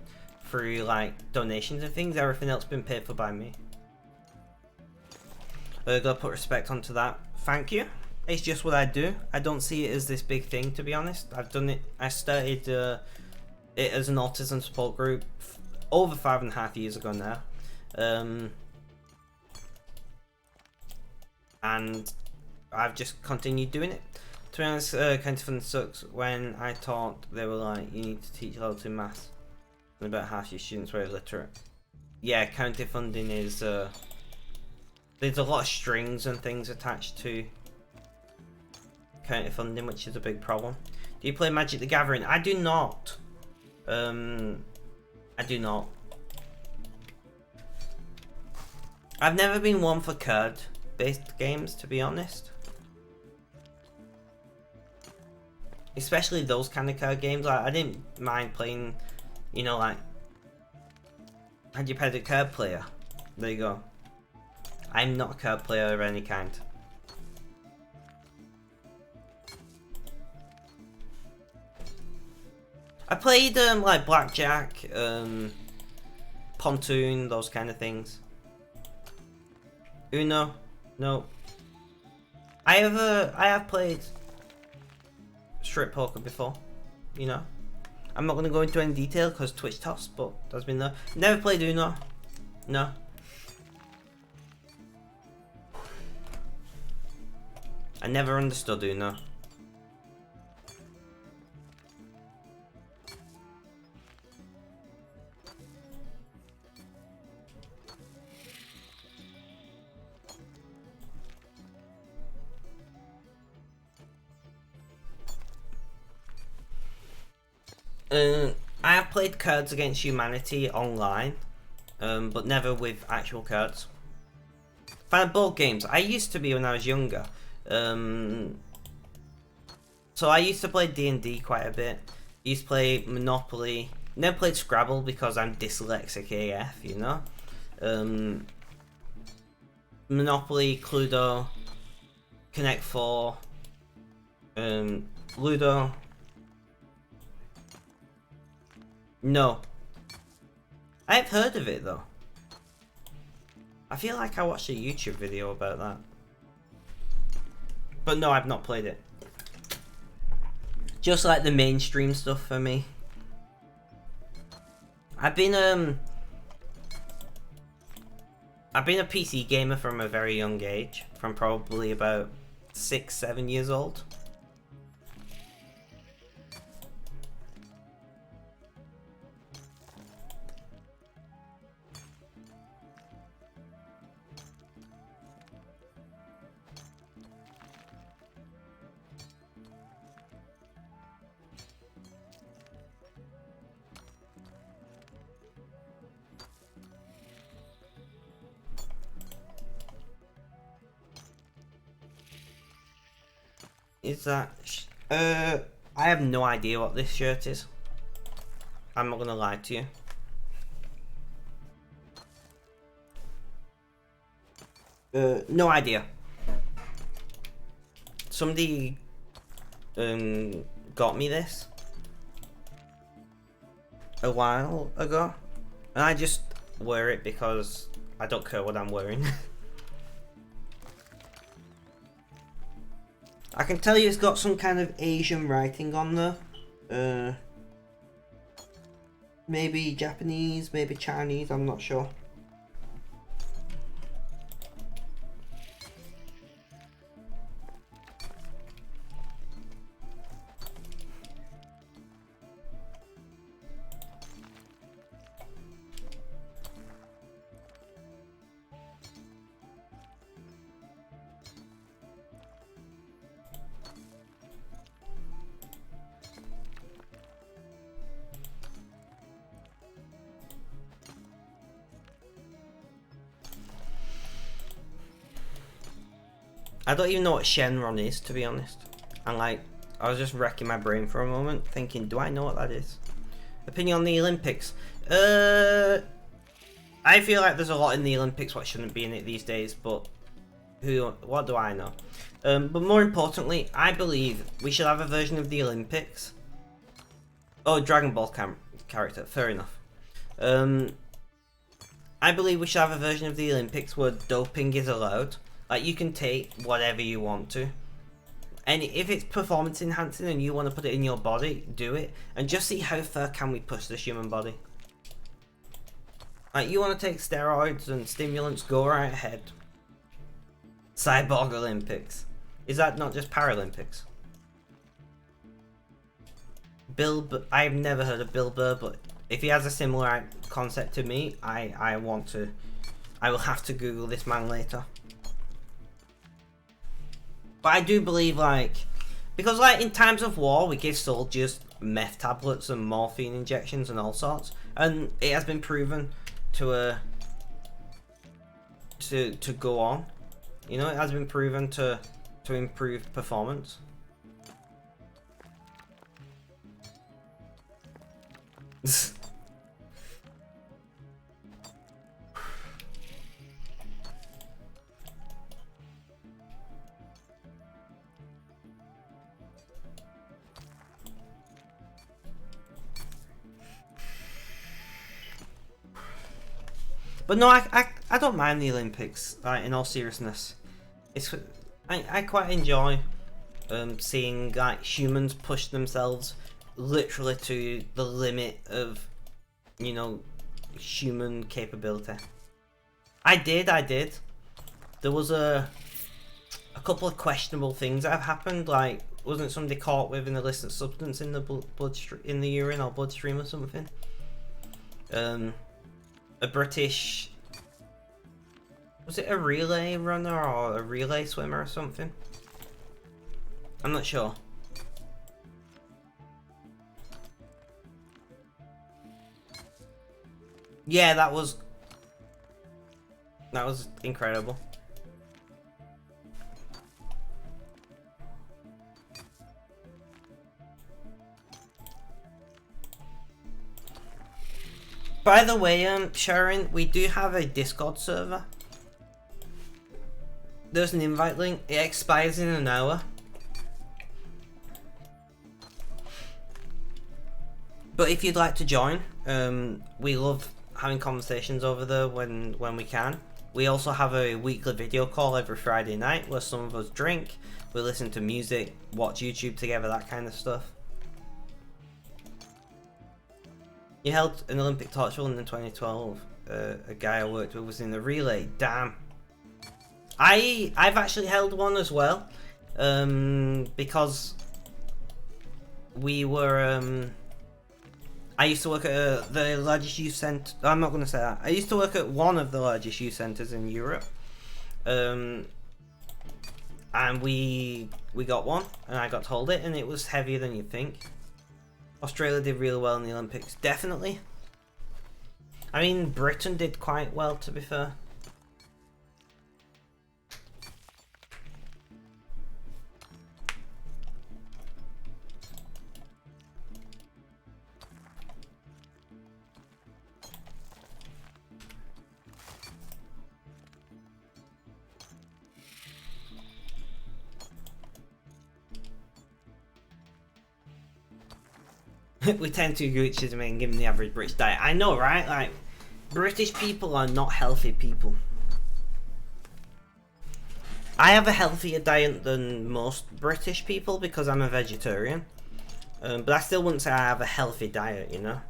through like donations and things. Everything else been paid for by me. Gotta put respect onto that. Thank you. It's just what I do. I don't see it as this big thing, to be honest. I've done it. I started it as an autism support group over 5.5 years ago now, and I've just continued doing it. To be honest, kind of fun sucks when I taught. They were like, you need to teach level 2 maths, and about half your students were illiterate. Yeah, county funding is there's a lot of strings and things attached to county funding, which is a big problem. Do you play Magic the Gathering? I do not. I do not. I've never been one for card-based games, to be honest. Especially those kind of card games. Like, I didn't mind playing, you know, like, had you played a card player? There you go. I'm not a card player of any kind. I played like blackjack, pontoon, those kind of things. Uno, no. I have played strip poker before, you know. I'm not gonna go into any detail because Twitch toss, but that's been there. Never played Uno, no. I never understood Uno. I have played Cards Against Humanity online, but never with actual cards. Fan board games. I used to be when I was younger. So I used to play D&D quite a bit. Used to play Monopoly. Never played Scrabble because I'm dyslexic AF, you know. Monopoly, Cluedo, Connect 4, Ludo. No. I've heard of it though. I feel like I watched a YouTube video about that. But no, I've not played it. Just like the mainstream stuff for me. I've been a PC gamer from a very young age, from probably about 6-7 years old. Is that... I have no idea what this shirt is. I'm not gonna lie to you. No idea. Somebody got me this a while ago, and I just wear it because I don't care what I'm wearing. I can tell you it's got some kind of Asian writing on there. Maybe Japanese, maybe Chinese, I'm not sure. I don't even know what Shenron is, to be honest. And like, I was just wrecking my brain for a moment, thinking, do I know what that is? Opinion on the Olympics? I feel like there's a lot in the Olympics what shouldn't be in it these days, but what do I know? But more importantly, I believe we should have a version of the Olympics. Oh, Dragon Ball character, fair enough. I believe we should have a version of the Olympics where doping is allowed. Like, you can take whatever you want to. And if it's performance enhancing and you want to put it in your body, do it. And just see how far can we push this human body. Like, you want to take steroids and stimulants, go right ahead. Cyborg Olympics. Is that not just Paralympics? I've never heard of Bill Burr, but if he has a similar concept to me, I will have to Google this man later. But I do believe, like, because like in times of war, we give soldiers meth tablets and morphine injections and all sorts, and it has been proven to go on. You know, it has been proven to improve performance. But no, I don't mind the Olympics. Like, in all seriousness, I quite enjoy seeing like humans push themselves literally to the limit of, you know, human capability. I did. There was a couple of questionable things that have happened. Like, wasn't somebody caught with an illicit substance in the in the urine or bloodstream or something? A British, was it a relay runner or a relay swimmer or something? I'm not sure. Yeah, that was incredible. By the way, Sharon, we do have a Discord server. There's an invite link. It expires in an hour. But if you'd like to join, we love having conversations over there when we can. We also have a weekly video call every Friday night where some of us drink, we listen to music, watch YouTube together, that kind of stuff. You held an Olympic torch run in 2012. A guy I worked with was in the relay. Damn. I've actually held one as well, because we were. I used to work at the largest youth centre. I'm not going to say that. I used to work at one of the largest youth centres in Europe, and we got one, and I got to hold it, and it was heavier than you'd think. Australia did really well in the Olympics, definitely. I mean, Britain did quite well, to be fair. We tend to agree with and given the average British diet. I know, right? Like, British people are not healthy people. I have a healthier diet than most British people because I'm a vegetarian. But I still wouldn't say I have a healthy diet, you know?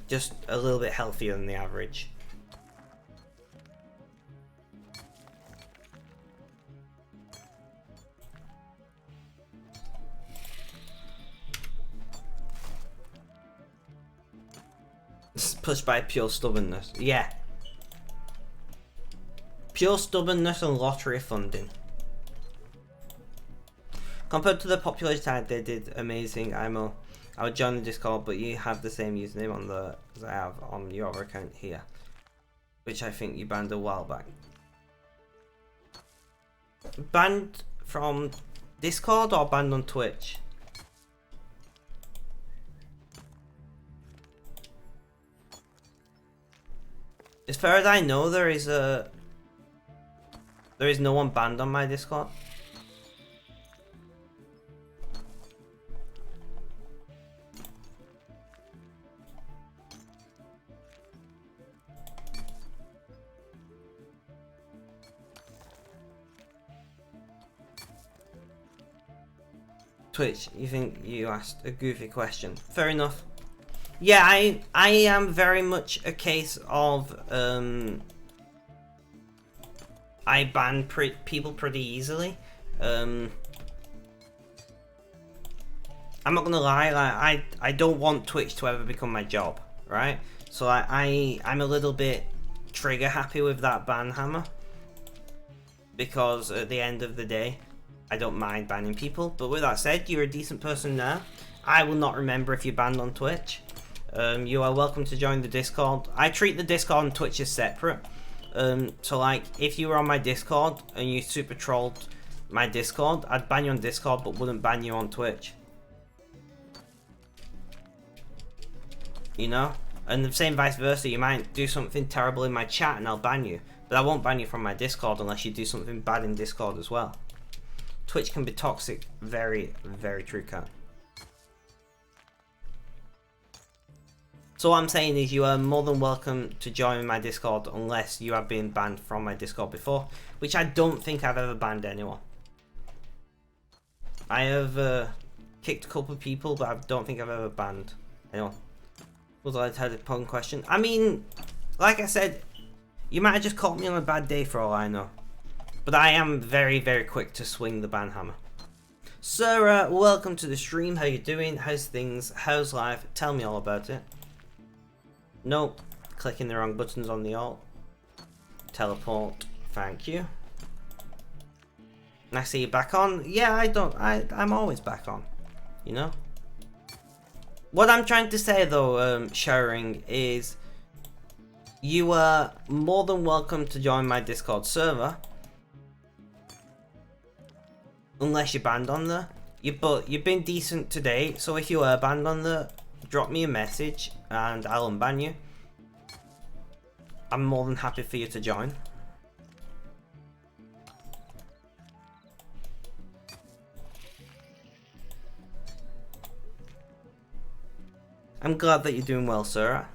Just a little bit healthier than the average. Pushed by pure stubbornness. Yeah. Pure stubbornness and lottery funding. Compared to the population side, they did amazing. I would join the Discord, but you have the same username on the as I have on your account here, which I think you banned a while back. Banned from Discord or banned on Twitch? As far as I know, there is no one banned on my Discord. Twitch, you think you asked a goofy question. Fair enough. Yeah, I am very much a case of I ban people pretty easily. I'm not gonna lie, like, I don't want Twitch to ever become my job, right? So I'm a little bit trigger happy with that ban hammer, because at the end of the day, I don't mind banning people. But with that said, you're a decent person now. I will not remember if you're banned on Twitch. You are welcome to join the Discord. I treat the Discord and Twitch as separate. So like, if you were on my Discord and you super trolled my Discord, I'd ban you on Discord but wouldn't ban you on Twitch. You know? And the same vice versa, you might do something terrible in my chat and I'll ban you. But I won't ban you from my Discord unless you do something bad in Discord as well. Twitch can be toxic. Very, very true, cat. So what I'm saying is you are more than welcome to join my Discord unless you have been banned from my Discord before, which I don't think I've ever banned anyone. I have kicked a couple of people, but I don't think I've ever banned anyone. Was I had a pun question? I mean, like I said, you might have just caught me on a bad day for all I know. But I am very, very quick to swing the ban hammer. Sarah, welcome to the stream. How you doing? How's things? How's life? Tell me all about it. Nope. Clicking the wrong buttons on the alt. Teleport. Thank you. And I see you back on. Yeah, I'm always back on. You know? What I'm trying to say though, Showering, is you are more than welcome to join my Discord server. Unless you're banned on there. But you've been decent today, so if you are banned on there, drop me a message and I'll unban you. I'm more than happy for you to join. I'm glad that you're doing well, Sarah.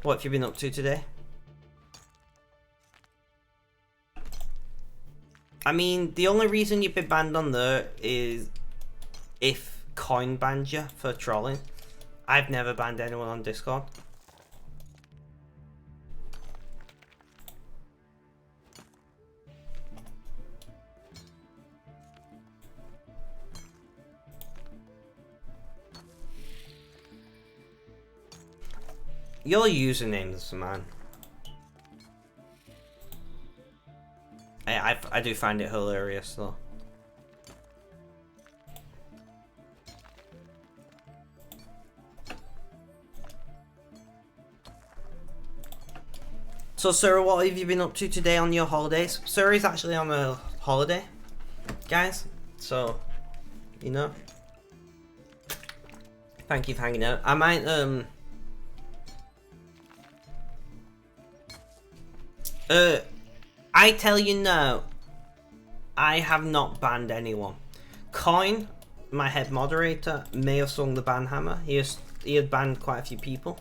What have you been up to today? I mean, the only reason you've been banned on there is if Coin banned you for trolling. I've never banned anyone on Discord. Your usernames, man. I do find it hilarious though. So Sarah, what have you been up to today on your holidays? Sarah's actually on a holiday, guys. So, you know. Thank you for hanging out. I might I tell you now, I have not banned anyone. Coin, my head moderator, may have swung the ban hammer. He had banned quite a few people.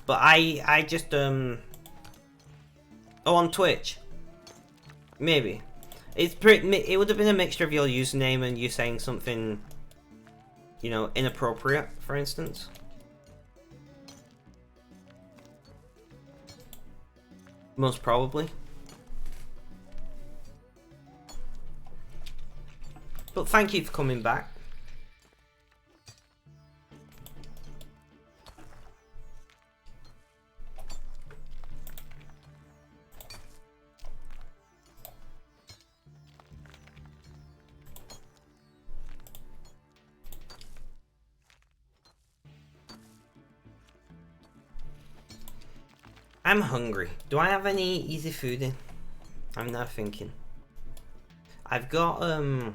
But I just oh, on Twitch. Maybe. It would have been a mixture of your username and you saying something, you know, inappropriate, for instance. Most probably. But thank you for coming back. I'm hungry. Do I have any easy food in? I'm now thinking. I've got a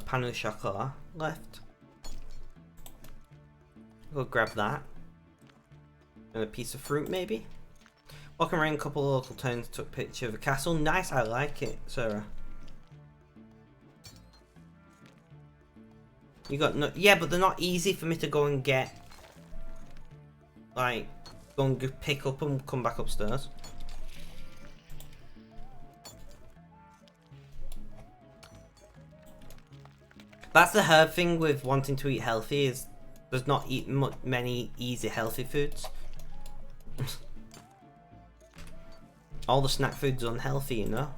pan of chocolat left. Go grab that. And a piece of fruit maybe. Walking around a couple of local towns, took a picture of a castle. Nice, I like it, Sarah. You got no, yeah, but they're not easy for me to go and get. Like, go and pick up and come back upstairs. That's the hard thing with wanting to eat healthy, is there's not many easy healthy foods. All the snack foods are unhealthy, you know?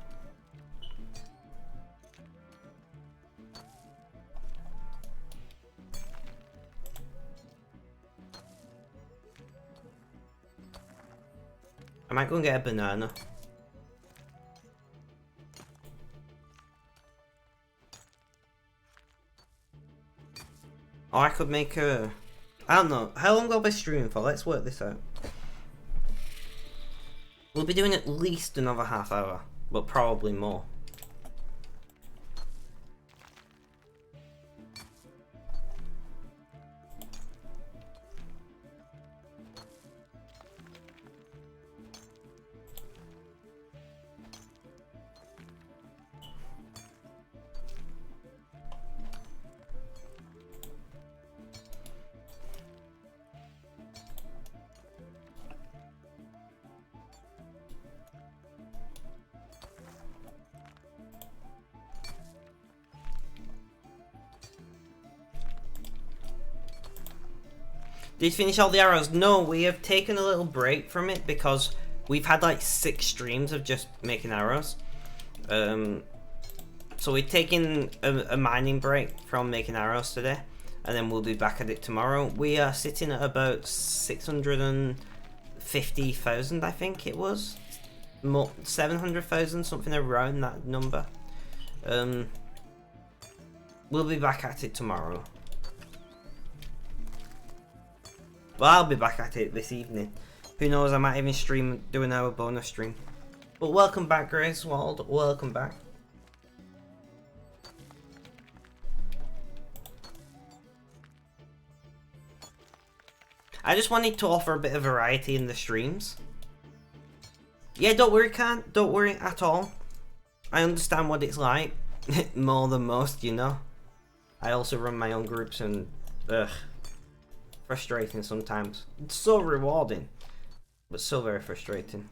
I might go and get a banana. Or I could make a... I don't know. How long will I be streaming for? Let's work this out. We'll be doing at least another half hour, but probably more. Did you finish all the arrows? No, we have taken a little break from it because we've had like 6 streams of just making arrows. So we're taking a mining break from making arrows today, and then we'll be back at it tomorrow. We are sitting at about 650,000, I think it was. 700,000, something around that number. We'll be back at it tomorrow. Well, I'll be back at it this evening. Who knows, I might even do an hour bonus stream. But welcome back, Grace Wald. Welcome back. I just wanted to offer a bit of variety in the streams. Yeah, don't worry, Khan. Don't worry at all. I understand what it's like. More than most, you know. I also run my own groups and... ugh. Frustrating sometimes. It's so rewarding, but so very frustrating.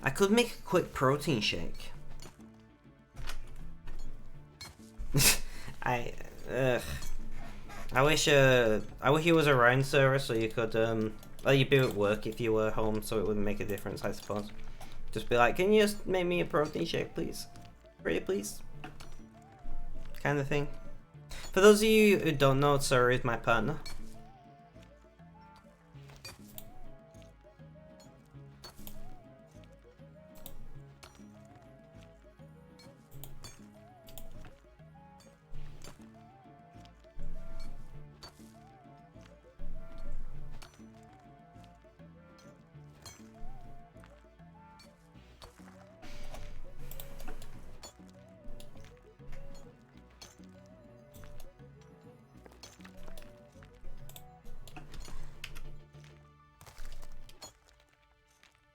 I could make a quick protein shake. I wish he was around, Sarah, so you could well, you'd be at work if you were home, so it wouldn't make a difference, I suppose. Just be like, can you just make me a protein shake, please? Pretty please? Kind of thing. For those of you who don't know, Sarah is my partner.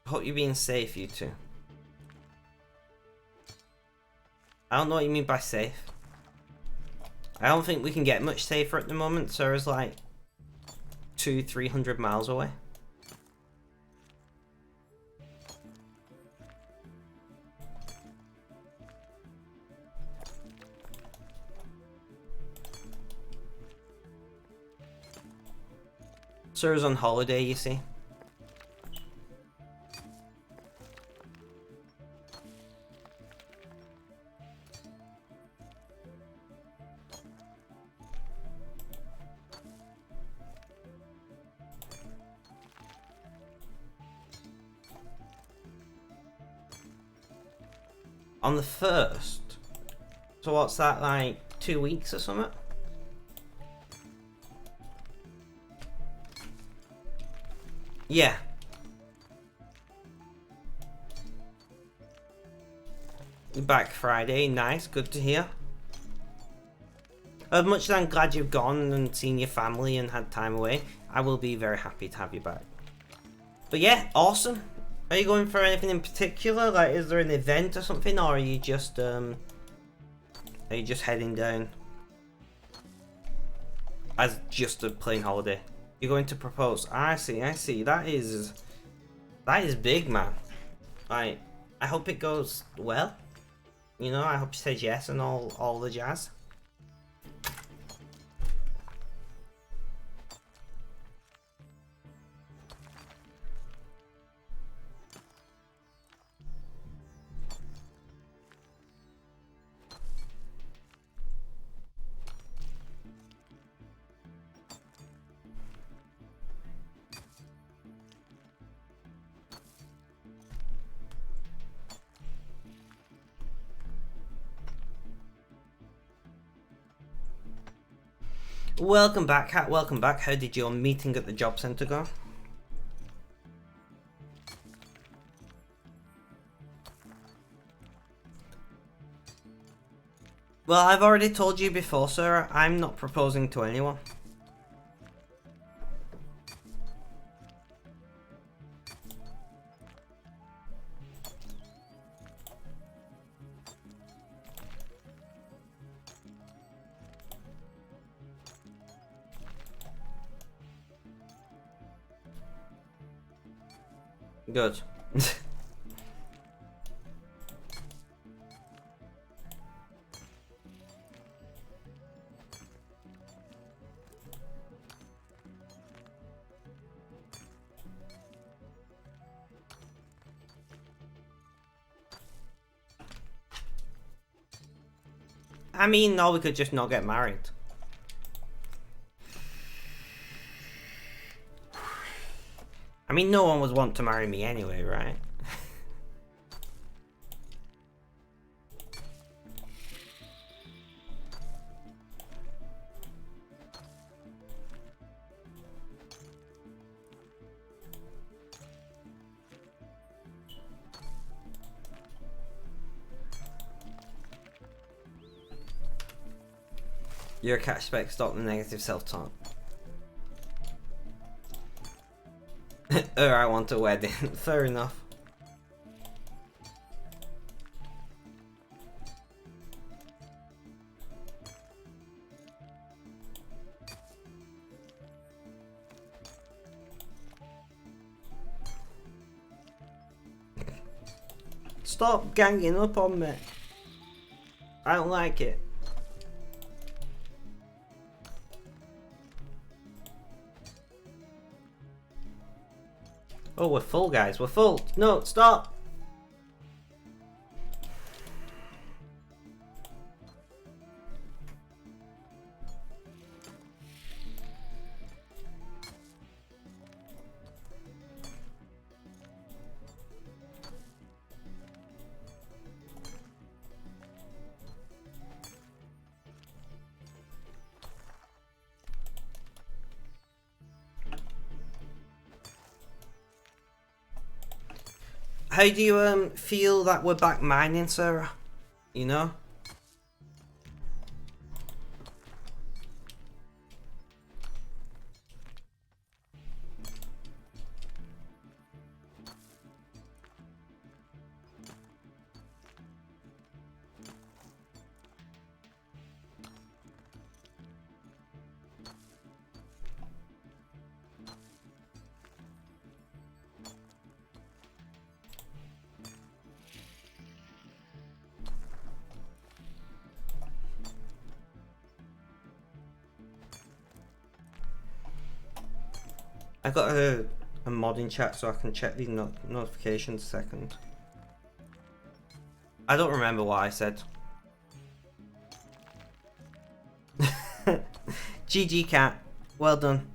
Hope you're being safe, you two. I don't know what you mean by safe. I don't think we can get much safer at the moment. Sarah's like 200-300 miles away. Sarah's on holiday, you see. On the 1st. So what's that, like 2 weeks or something? Yeah. You're back Friday. Nice. Good to hear. As much as I'm glad you've gone and seen your family and had time away, I will be very happy to have you back. But yeah, awesome. Are you going for anything in particular? Like, is there an event or something, or are you just heading down as just a plain holiday? You're going to propose. I see, I see. That is big, man. I hope it goes well. You know, I hope she says yes and all the jazz. Welcome back, Kat. Welcome back. How did your meeting at the job centre go? Well, I've already told you before, sir. I'm not proposing to anyone. Good. I mean, no, we could just not get married. I mean, no one would want to marry me anyway, right? You're a catch spec, stop the negative self-talk. I want a wedding. Fair enough. Stop ganging up on me. I don't like it. Oh, we're full, guys. We're full. No, stop. How do you feel that we're back mining, Sarah? You know? I got a mod in chat so I can check these notifications a second. I don't remember what I said. GG cat, well done.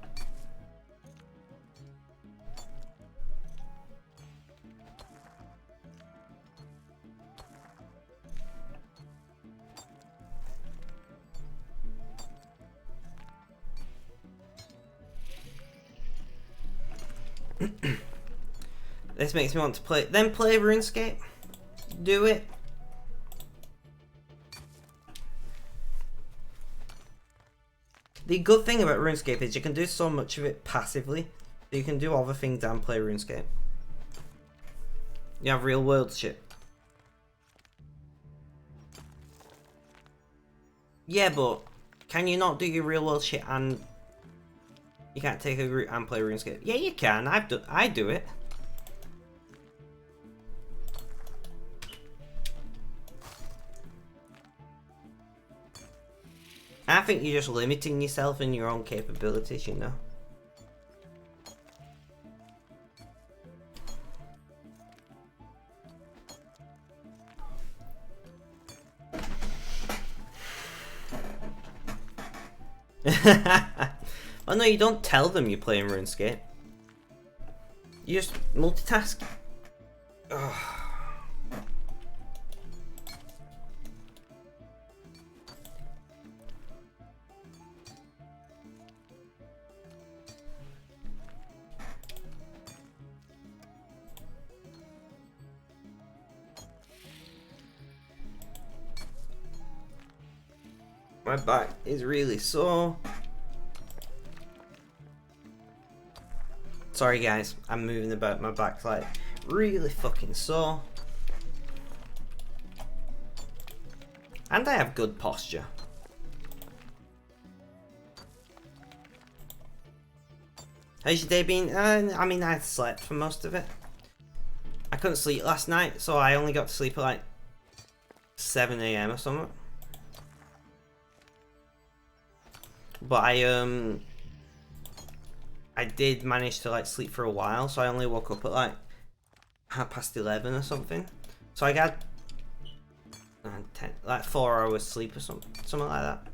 This makes me want to play. Then play RuneScape. Do it. The good thing about RuneScape is you can do so much of it passively. You can do other things and play RuneScape. You have real world shit. Yeah, but can you not do your real world shit and you can't take a route and play RuneScape? Yeah, you can. I do it. I think you're just limiting yourself in your own capabilities, you know. Oh no, you don't tell them you're playing RuneScape. You just multitask. Ugh. My back is really sore. Sorry guys, I'm moving about, my back's like really fucking sore. And I have good posture. How's your day been? I mean, I slept for most of it. I couldn't sleep last night, so I only got to sleep at like 7 AM or something. But I did manage to like sleep for a while, so I only woke up at like 11:30 or something. So I got like 4 hours sleep or something like that.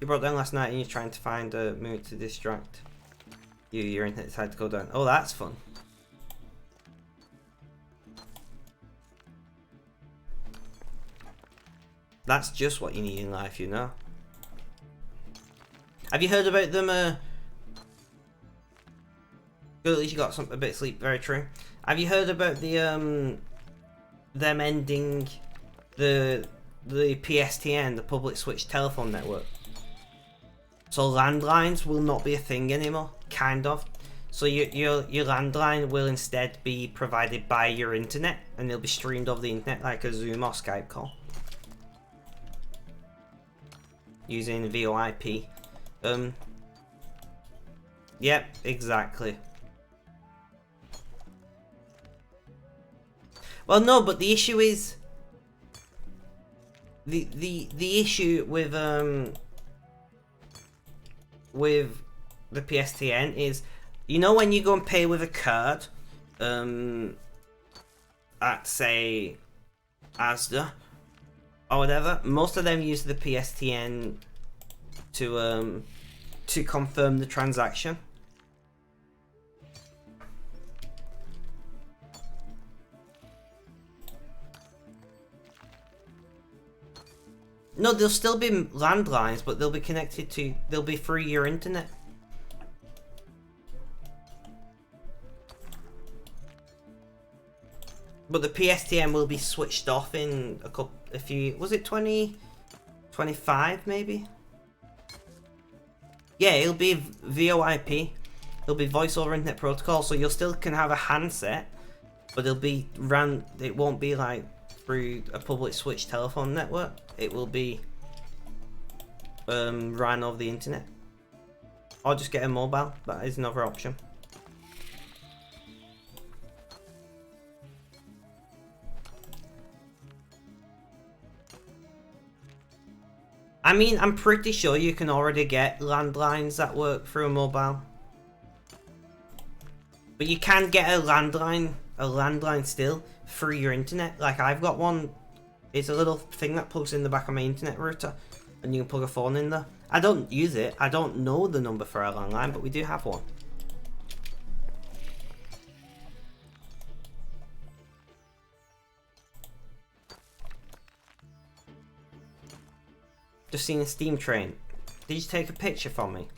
You broke down last night and you're trying to find a mood to distract you. Your internet decided to go down. Oh, that's fun. That's just what you need in life, you know. Have you heard about them? Good, at least you got a bit of sleep. Very true. Have you heard about the them ending the PSTN, the public switch telephone network? So landlines will not be a thing anymore. Kind of. So your landline will instead be provided by your internet, and it'll be streamed over the internet like a Zoom or Skype call using VoIP. Yep, exactly. Well, no, but the issue is the issue with the PSTN is, you know, when you go and pay with a card at say Asda or whatever, most of them use the PSTN to confirm the transaction. No, there'll still be landlines, but they'll be connected to, they'll be through your internet. But the PSTN will be switched off in a few, was it 2025 maybe? Yeah, it'll be VoIP. It'll be voice over internet protocol, so you'll still can have a handset, but it'll be ran, it won't be like through a public switch telephone network. It will be ran over the internet. Or just get a mobile, that is another option. I mean, I'm pretty sure you can already get landlines that work through a mobile. But you can get a landline still through your internet. Like, I've got one. It's a little thing that plugs in the back of my internet router, and you can plug a phone in there. I don't use it. I don't know the number for our landline, but we do have one. Just seen a steam train. Did you take a picture for me?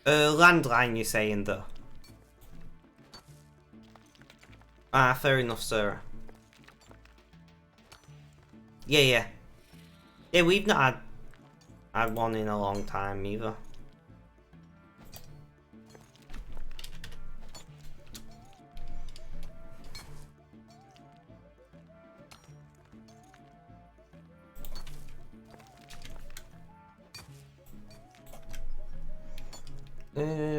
Landline, you're saying, though? Ah, fair enough, Sarah. Yeah. Yeah, we've not had one in a long time, either.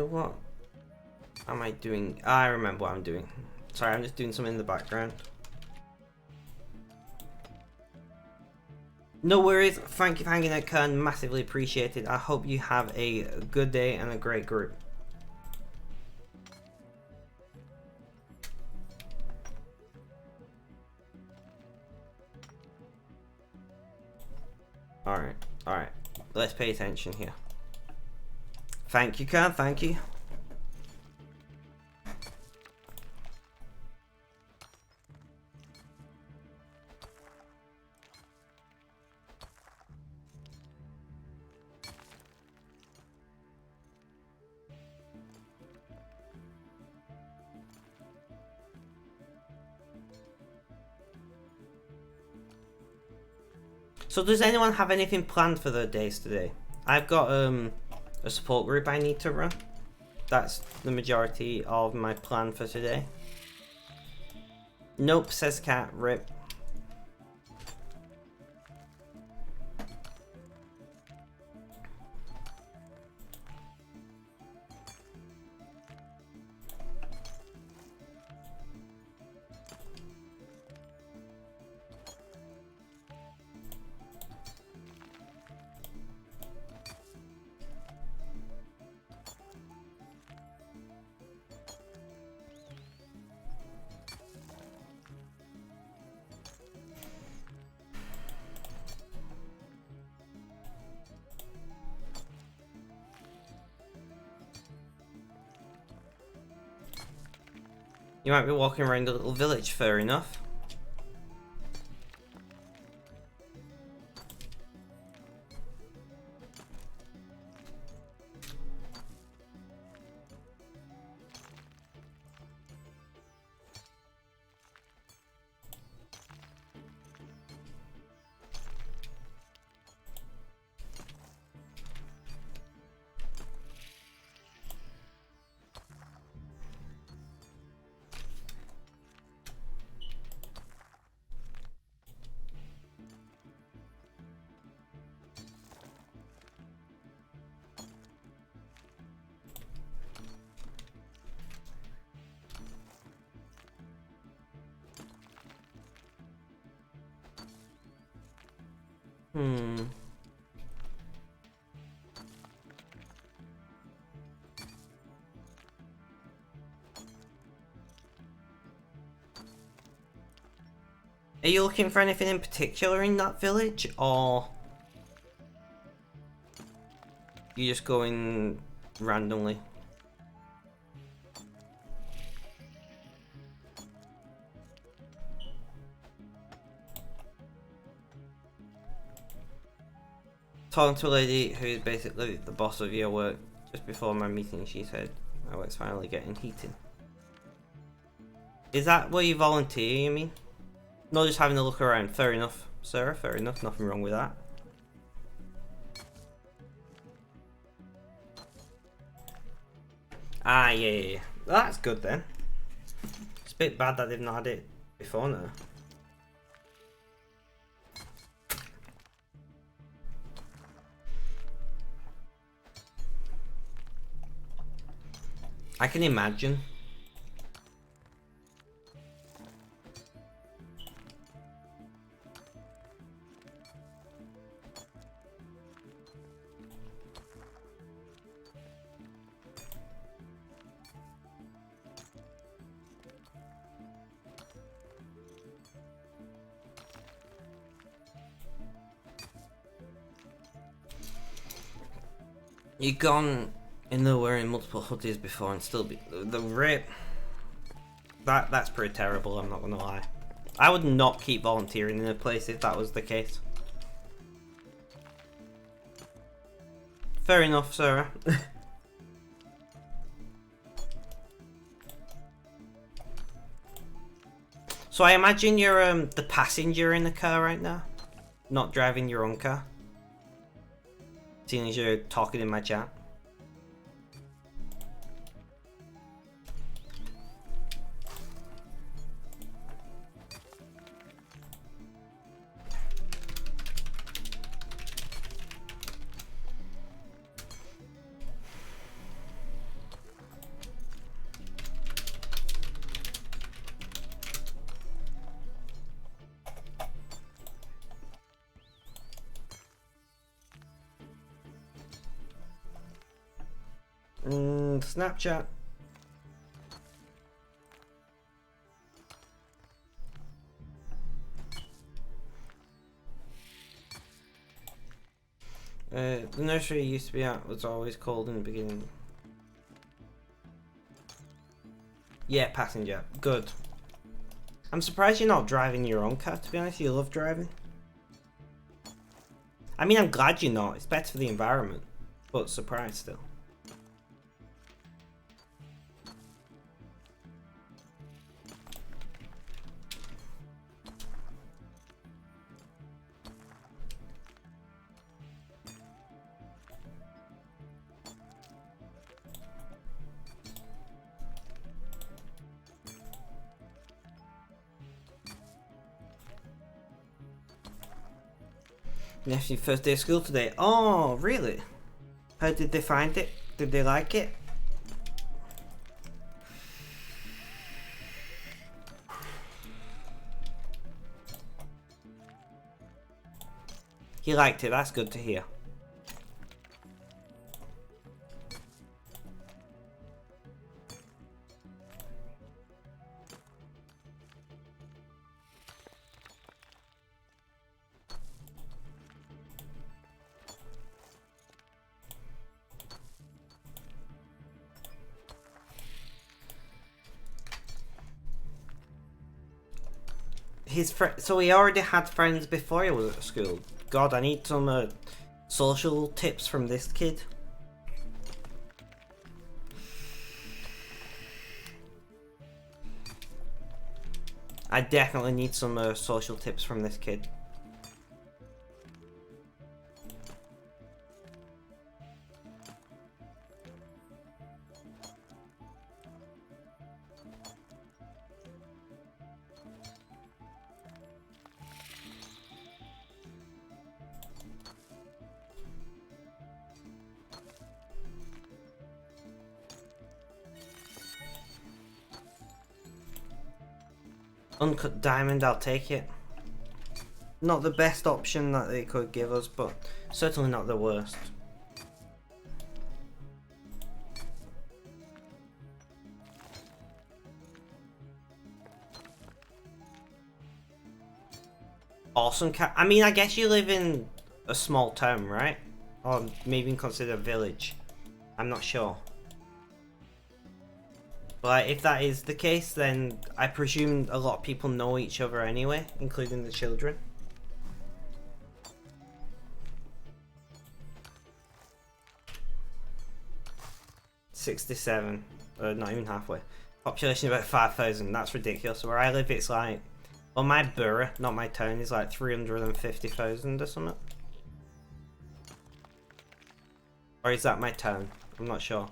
What am I doing? I remember what I'm doing. Sorry, I'm just doing something in the background. No worries. Thank you for hanging out, Kern. Massively appreciated. I hope you have a good day and a great group. Alright. Let's pay attention here. Thank you, Kern. Thank you. So does anyone have anything planned for their days today? I've got a support group I need to run. That's the majority of my plan for today. Nope, says Cat. Rip. You might be walking around a little village, fair enough. Are you looking for anything in particular in that village, or you just going randomly? Talking to a lady who's basically the boss of your work. Just before my meeting, she said, "My work's finally getting heated." Is that where you volunteer, you mean? Not just having a look around. Fair enough, Sarah. Fair enough. Nothing wrong with that. Ah, yeah. Well, that's good then. It's a bit bad that they've not had it before now. I can imagine. You've gone in there wearing multiple hoodies before and still be the rip. That's pretty terrible, I'm not gonna lie. I would not keep volunteering in a place if that was the case. Fair enough, Sarah. So I imagine you're the passenger in the car right now, not driving your own car. Seeing as you're talking in my chat. Snapchat. The nursery used to be at was always cold in the beginning. Yeah, passenger. Good. I'm surprised you're not driving your own car, to be honest. You love driving. I mean, I'm glad you're not. It's better for the environment. But surprised still. Nephew, first day of school today. Oh, really? How did they find it? Did they like it? He liked it, that's good to hear. So he already had friends before he was at school. God, I need some social tips from this kid. I definitely need some social tips from this kid. Uncut diamond, I'll take it. Not the best option that they could give us, but certainly not the worst. Awesome cat. I mean, I guess you live in a small town, right? Or maybe even consider a village. I'm not sure. But if that is the case, then I presume a lot of people know each other anyway, including the children. $67, not even halfway. Population about 5,000. That's ridiculous. Where I live, it's like, well, my borough, not my town, is like 350,000 or something. Or is that my town? I'm not sure.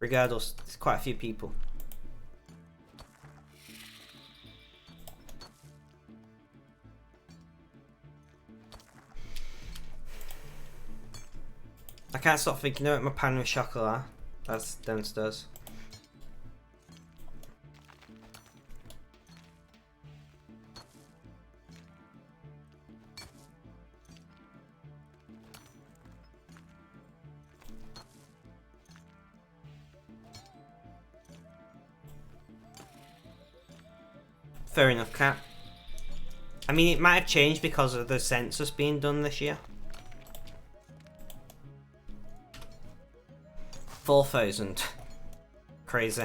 Regardless, there's quite a few people. I can't stop thinking about my pan with chocolat. That's downstairs. Fair enough, cat. I mean, it might have changed because of the census being done this year. 4,000. Crazy.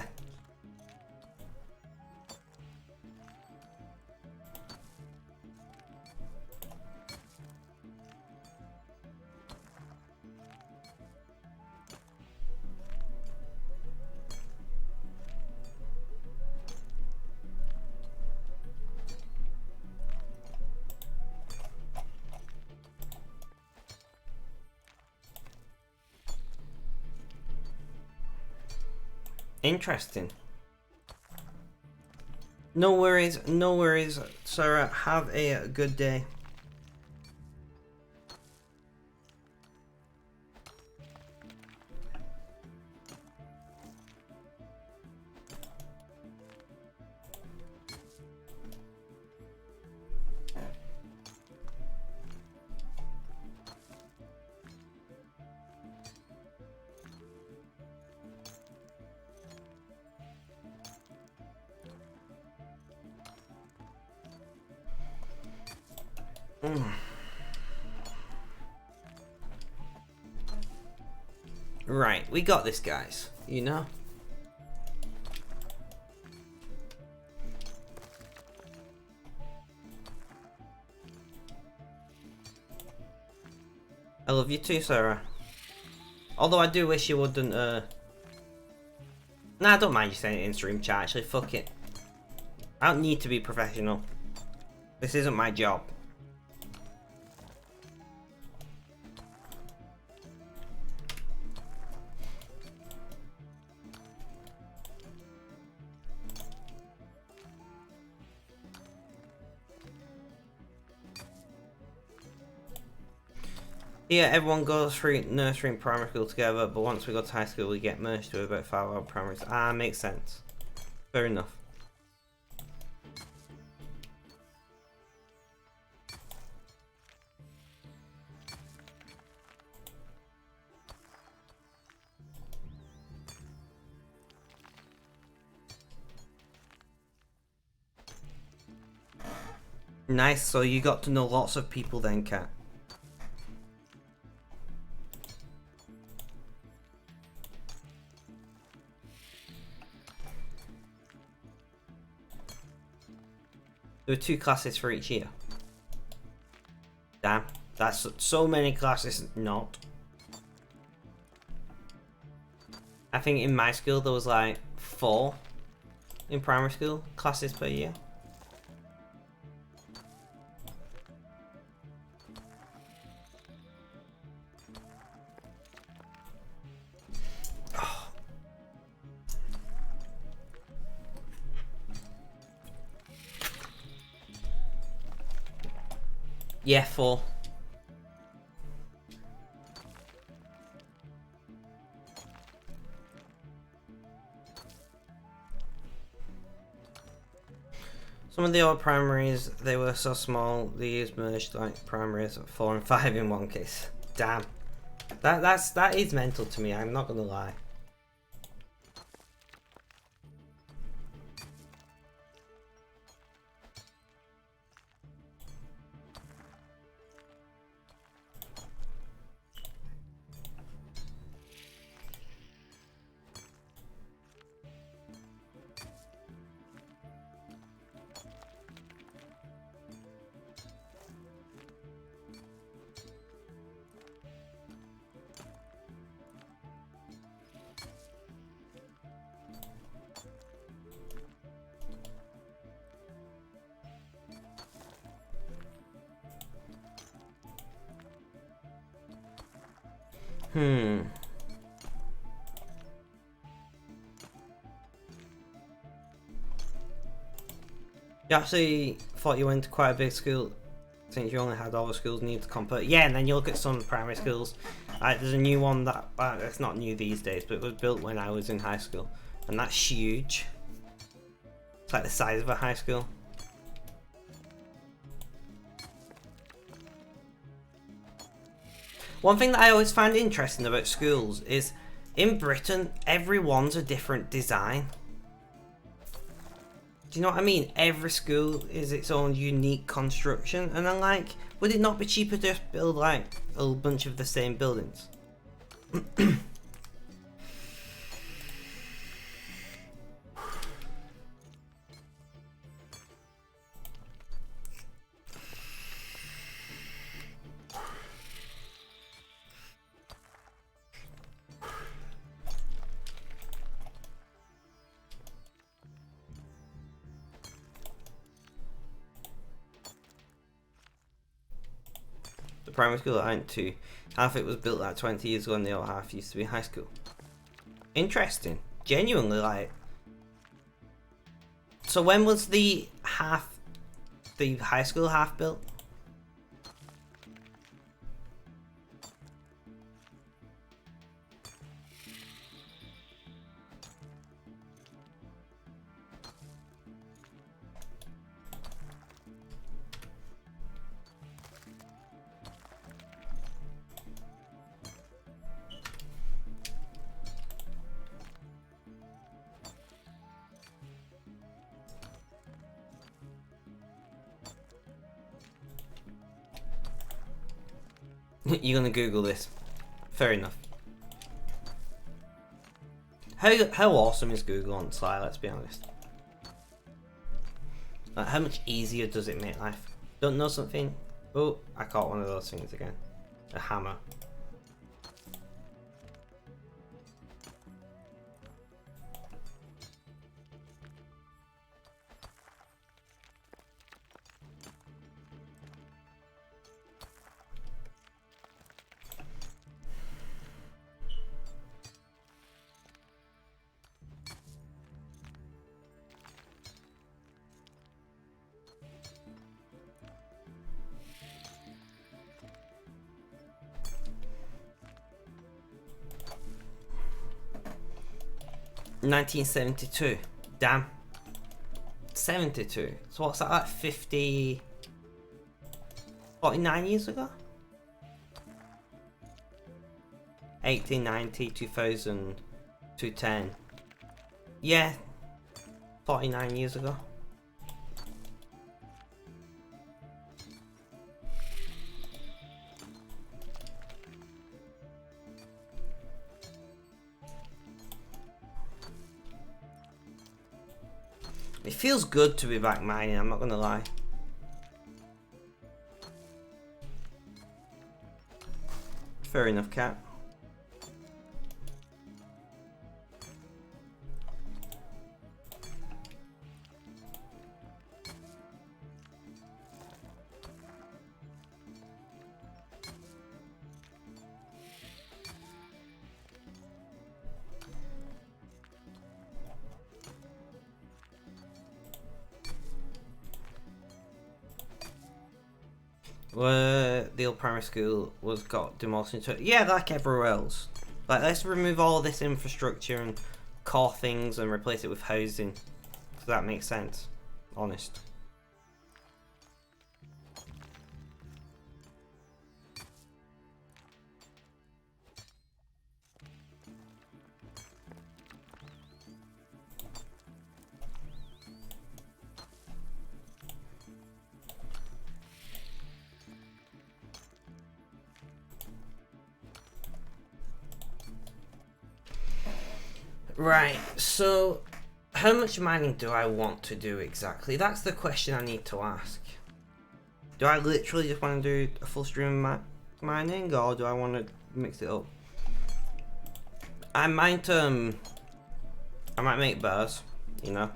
Interesting. No worries, no worries, Sarah. Have a good day. Right, we got this, guys. You know? I love you too, Sarah. Although I do wish you wouldn't, Nah, I don't mind you saying it in stream chat, actually. Fuck it. I don't need to be professional. This isn't my job. Yeah, everyone goes through nursery and primary school together, but once we go to high school, we get merged to about 5 hour primaries. Ah, makes sense. Fair enough. Nice, so you got to know lots of people then, Kat. There were 2 classes for each year. Damn, that's so many classes. Not. I think in my school there was like 4 in primary school classes per year. Yeah, 4. Some of the old primaries, they were so small, they used merged like primaries 4 and 5 in one case. Damn. That is mental to me, I'm not gonna lie. You actually thought you went to quite a big school since you only had all the schools need to compare. Yeah, and then you look at some primary schools. There's a new one that, it's not new these days, but it was built when I was in high school. And that's huge. It's like the size of a high school. One thing that I always find interesting about schools is in Britain, everyone's a different design. Do you know what I mean? Every school is its own unique construction, and I'm like, would it not be cheaper to just build like a whole bunch of the same buildings? Primary school I went to, half it was built like 20 years ago and the other half used to be high school. Interesting. Genuinely, like. So when was the high school half built? You're gonna Google this. Fair enough. How awesome is Google on Sly, let's be honest. Like, how much easier does it make life? Don't know something? Oh, I caught one of those things again. A hammer. $1972. Damn. 72. So what's that, like 49 years ago? 1890, 2000, 210. Yeah. 49 years ago. It feels good to be back mining, I'm not gonna lie. Fair enough, cat. Where the old primary school was got demolished into, yeah, like everywhere else. Like, let's remove all this infrastructure and core things and replace it with housing. Does that make sense? Honest. Right, so how much mining do I want to do exactly? That's the question I need to ask. Do I literally just want to do a full stream of mining, or do I want to mix it up? I might make bars, you know.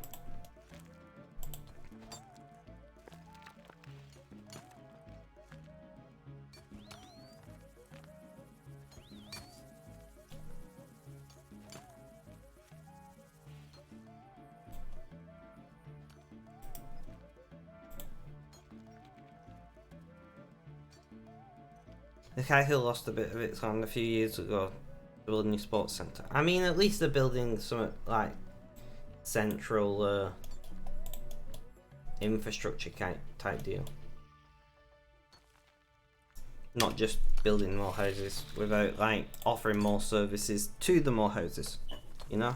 The guy who lost a bit of its land a few years ago, building a new sports centre. I mean, at least they're building some like central infrastructure type deal. Not just building more houses without like offering more services to the more houses, you know?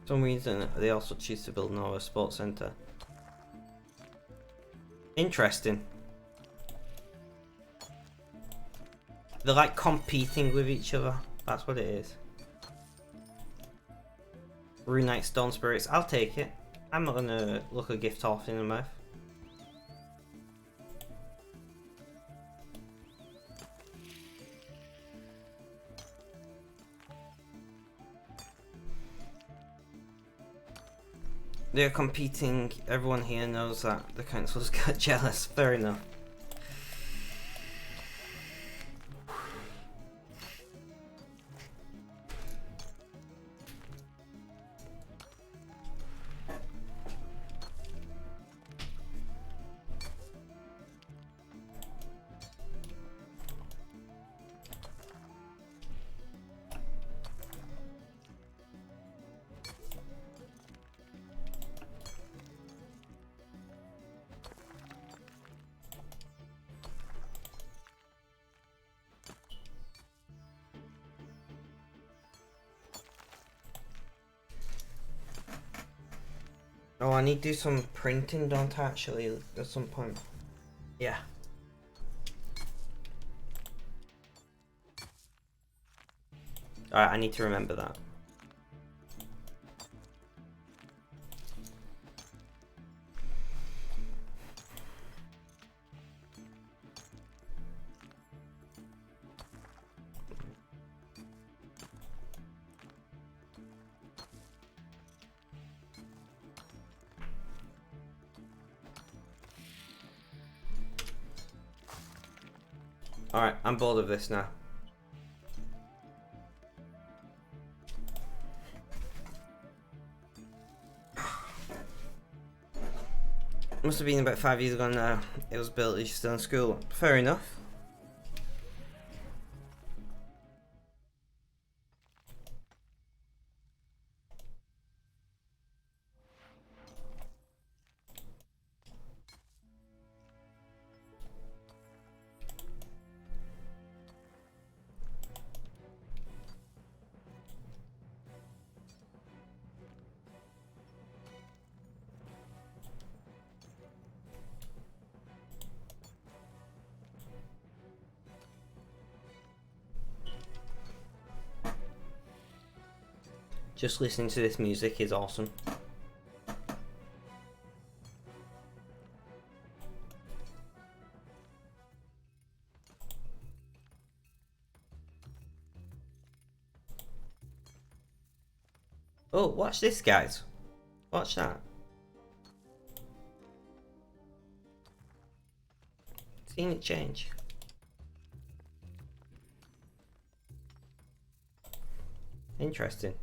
For some reason they also choose to build another sports centre. Interesting. They're like competing with each other. That's what it is. Runite Stone Spirits. I'll take it. I'm not gonna look a gift horse in the mouth. They're competing. Everyone here knows that the council's got jealous. Fair enough. Oh, I need to do some printing, don't I, actually, at some point? Yeah. Alright, I need to remember that. Alright, I'm bored of this now. Must have been about 5 years ago now. It was built as you're still in school. Fair enough. Just listening to this music is awesome. Oh, watch this, guys. Watch that. Seen it change. Interesting.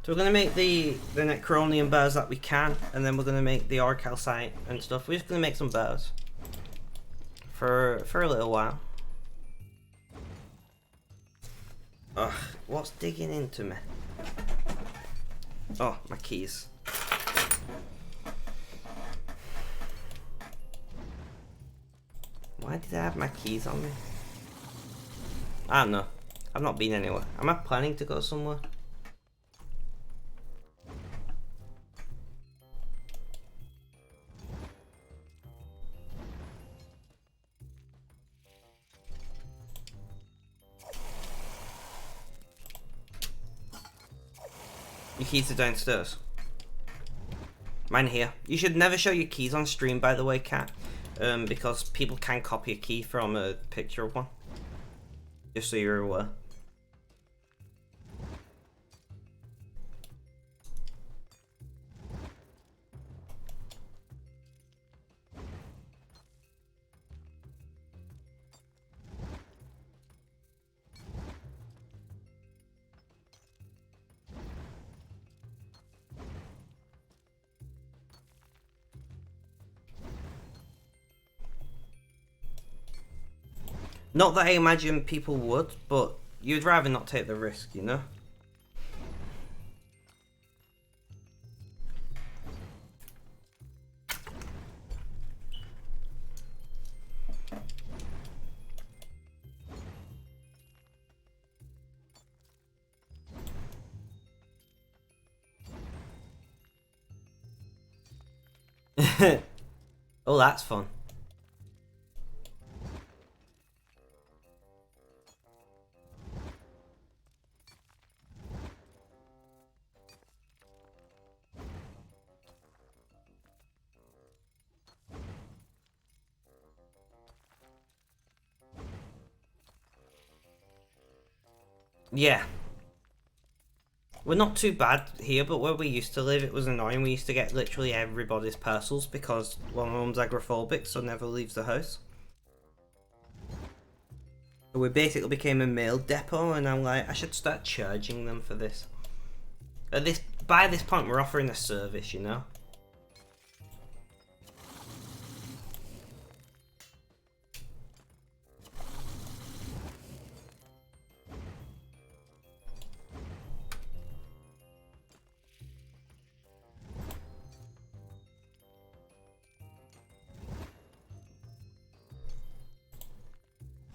So we're gonna make the Necronian bows that we can, and then we're gonna make the Orcalcite and stuff. We're just gonna make some bows for a little while. Ugh, what's digging into me? Oh, my keys. Why did I have my keys on me? I don't know. I've not been anywhere. Am I planning to go somewhere? Your keys are downstairs. Mine are here. You should never show your keys on stream, by the way, Cat. Because people can copy a key from a picture of one. Just so you're aware. Not that I imagine people would, but you'd rather not take the risk, you know? Oh, that's fun. Yeah. We're not too bad here, but where we used to live, it was annoying. We used to get literally everybody's parcels because one of them's agoraphobic, so never leaves the house. So we basically became a mail depot, and I'm like, I should start charging them for this. By this point, we're offering a service, you know.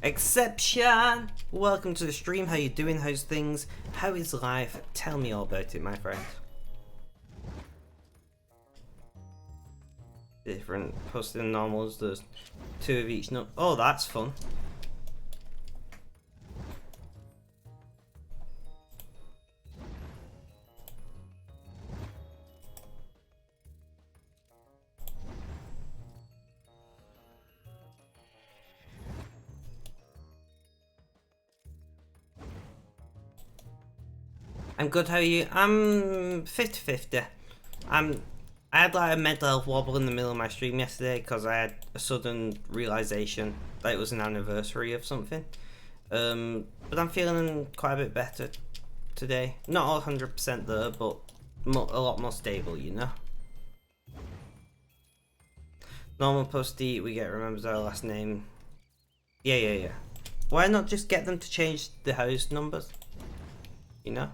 Exception! Welcome to the stream. How you doing? How's things? How is life? Tell me all about it, my friend. Different posting normals. There's 2 of each. No, oh, that's fun. I'm good, how are you? I'm 50-50. I had like a mental health wobble in the middle of my stream yesterday because I had a sudden realization that it was an anniversary of something. But I'm feeling quite a bit better today. Not all 100% there, but a lot more stable, you know? Normal postie we get remembers our last name. Yeah. Why not just get them to change the house numbers? You know?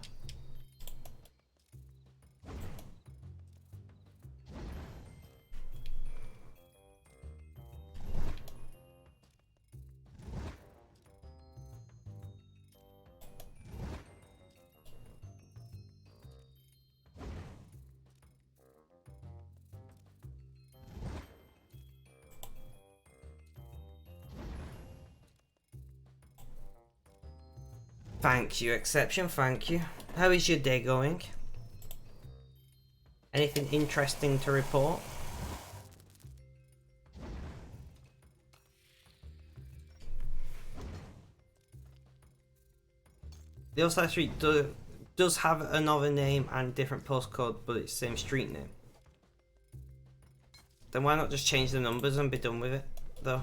Thank you, Exception, thank you. How is your day going? Anything interesting to report? The outside street does have another name and different postcode, but it's the same street name. Then why not just change the numbers and be done with it, though?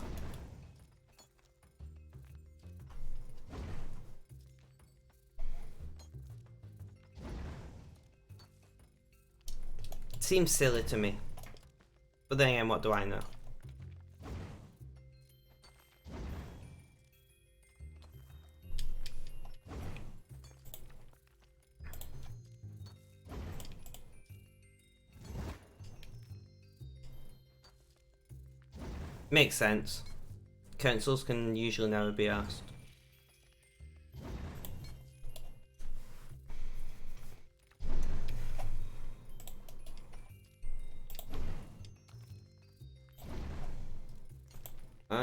Seems silly to me. But then again, what do I know? Makes sense. Councils can usually never be asked.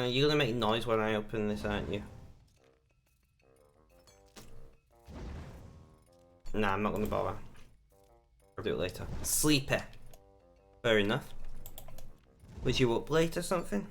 You're gonna make noise when I open this, aren't you? Nah, I'm not gonna bother. I'll do it later. Sleepy. Fair enough. Was you up late or something?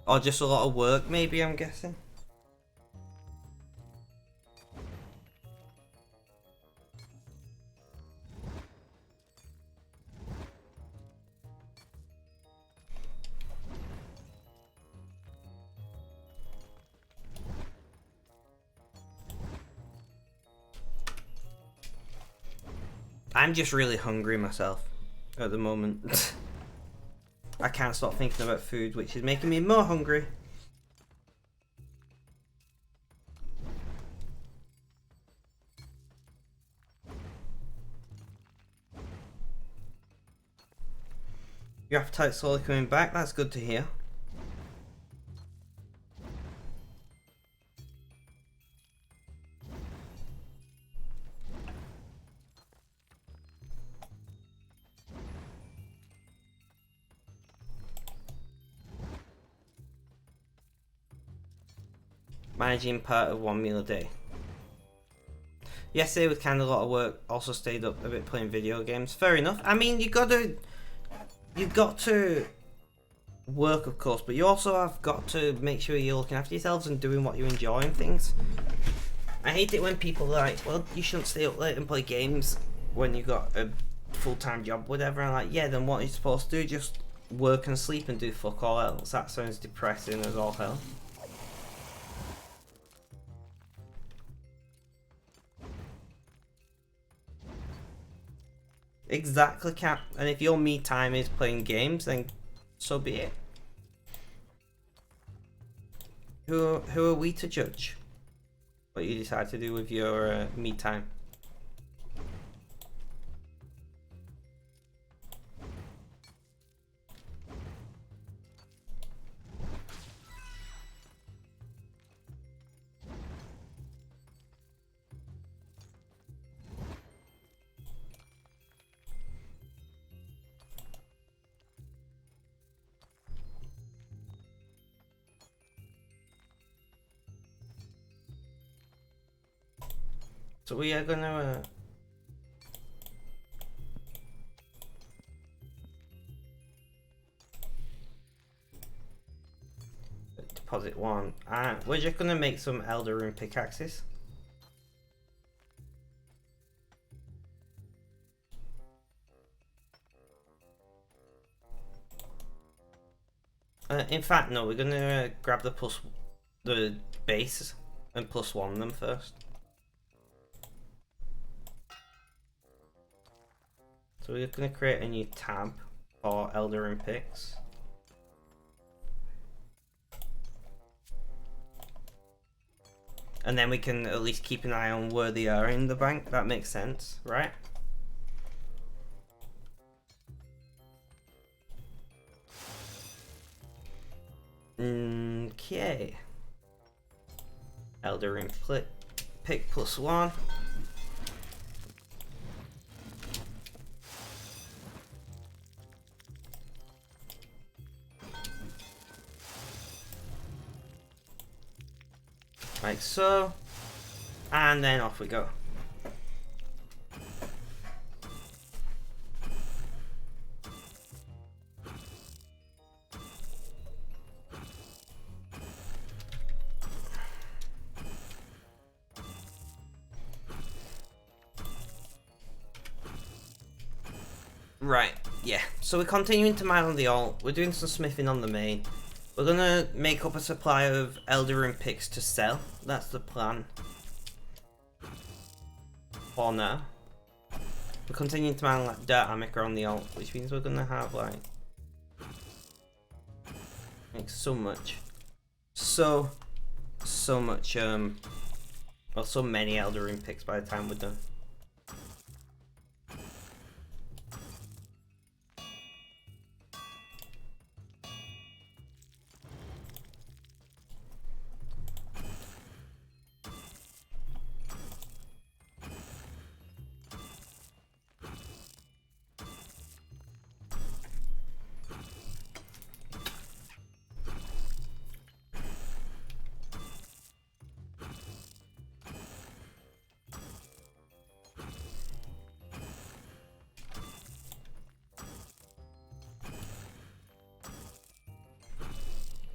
Or just a lot of work, maybe, I'm guessing. I'm just really hungry myself. at the moment. I can't stop thinking about food, which is making me more hungry. Your appetite's slowly coming back, that's good to hear. Managing part of 1 meal a day. Yesterday was kind of a lot of work, also stayed up a bit playing video games. Fair enough. I mean, you've got to work, of course, but you also have got to make sure you're looking after yourselves and doing what you enjoy and things. I hate it when people are like, well, you shouldn't stay up late and play games when you've got a full-time job, whatever. I'm like, yeah, then what are you supposed to do? Just work and sleep and do fuck all else? That sounds depressing as all hell. Exactly, Cap. And if your me time is playing games, then so be it. Who are we to judge what you decide to do with your me time? So we are gonna deposit 1. We're just gonna make some Elder Rune pickaxes. In fact, no, we're gonna grab the base and +1 them first. So we're going to create a new tab for Elder Rune picks. And then we can at least keep an eye on where they are in the bank. That makes sense, right? Okay. Elder Rune pick +1. Like so, and then off we go. Right, yeah, so we're continuing to mine on the alt, we're doing some smithing on the main. We're gonna make up a supply of Elder Rune picks to sell. That's the plan. For now. We're continuing to mine like dirt amica on the alt, which means we're gonna have like so much. So much well, so many Elder Rune picks by the time we're done.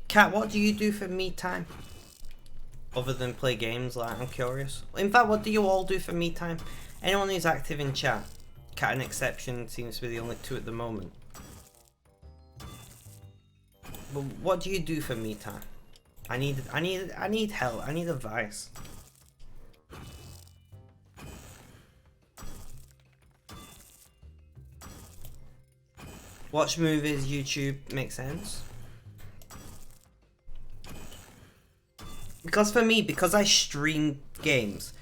Kat, what do you do for me time? Other than play games, like, I'm curious. In fact, what do you all do for me time? Anyone who's active in chat? Kat and Exception seems to be the only two at the moment. But what do you do for me time? I need help. I need advice. Watch movies, YouTube, makes sense. Because for me, because I stream games,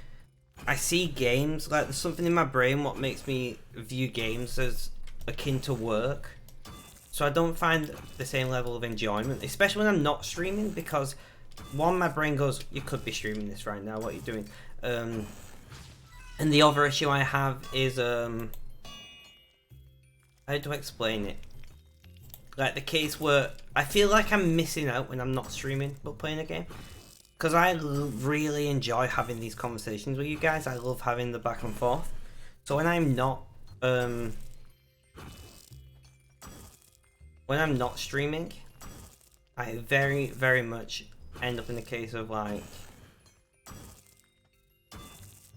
I see games, like there's something in my brain what makes me view games as akin to work. So I don't find the same level of enjoyment, especially when I'm not streaming, because one, my brain goes, you could be streaming this right now, what are you doing? And the other issue I have is, how do I explain it? Like the case where I feel like I'm missing out when I'm not streaming but playing a game. Because I really enjoy having these conversations with you guys. I love having the back and forth. So when I'm not streaming, I very, very much end up in the case of like,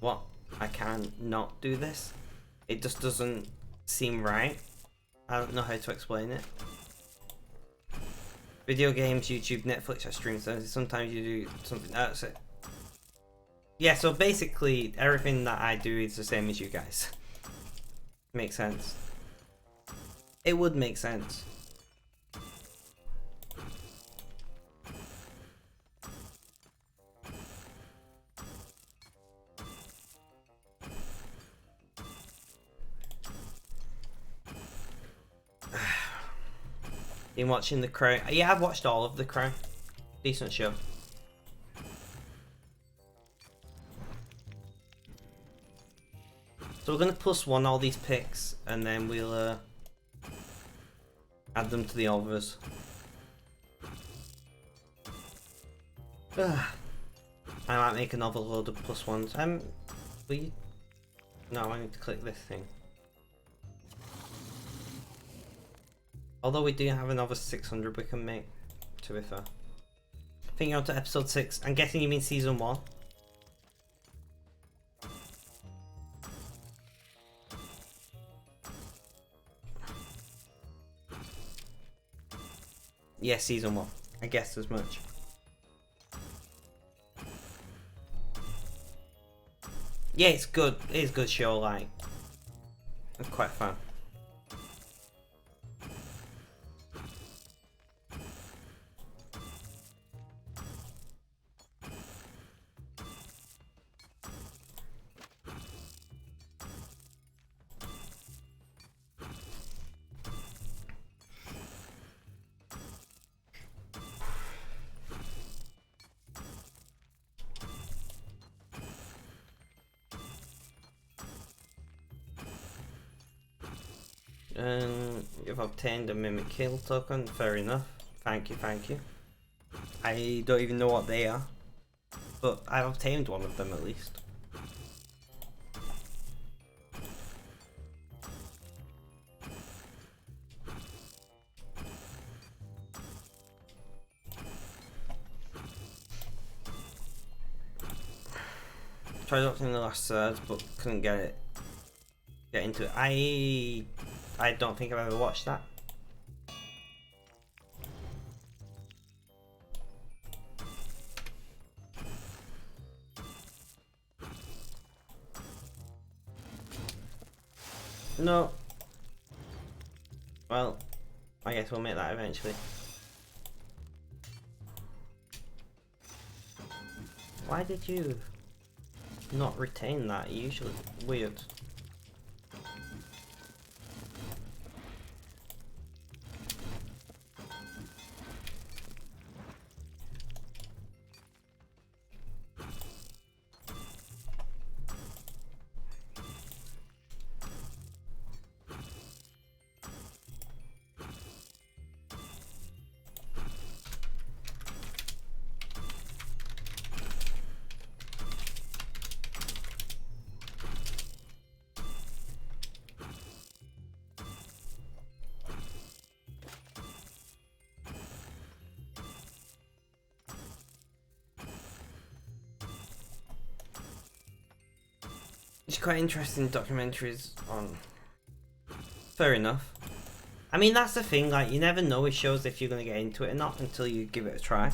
what? I can't not do this. It just doesn't seem right. I don't know how to explain it. Video games, YouTube, Netflix, I stream services. Sometimes you do something else. Yeah, so basically everything that I do is the same as you guys. Makes sense. It would make sense. Been watching The Crown. Yeah, I've watched all of The Crown. Decent show. So we're gonna +1 all these picks, and then we'll add them to the others. I might make another load of +1s. No, I need to click this thing. Although we do have another 600 we can make, to be fair. I think you're on to episode 6. I'm guessing you mean season 1. Yeah, season 1. I guessed as much. Yeah, it's good. It is a good show, like. It's quite fun. You've obtained a mimic kill token, fair enough. Thank you, thank you. I don't even know what they are, but I've obtained one of them at least. Tried obtaining the last surge, but couldn't get into it. I don't think I've ever watched that. No. Well, I guess we'll make that eventually. Why did you not retain that? Usually weird. It's quite interesting documentaries on. Fair enough. I mean, that's the thing, like, you never know with shows if you're going to get into it or not until you give it a try.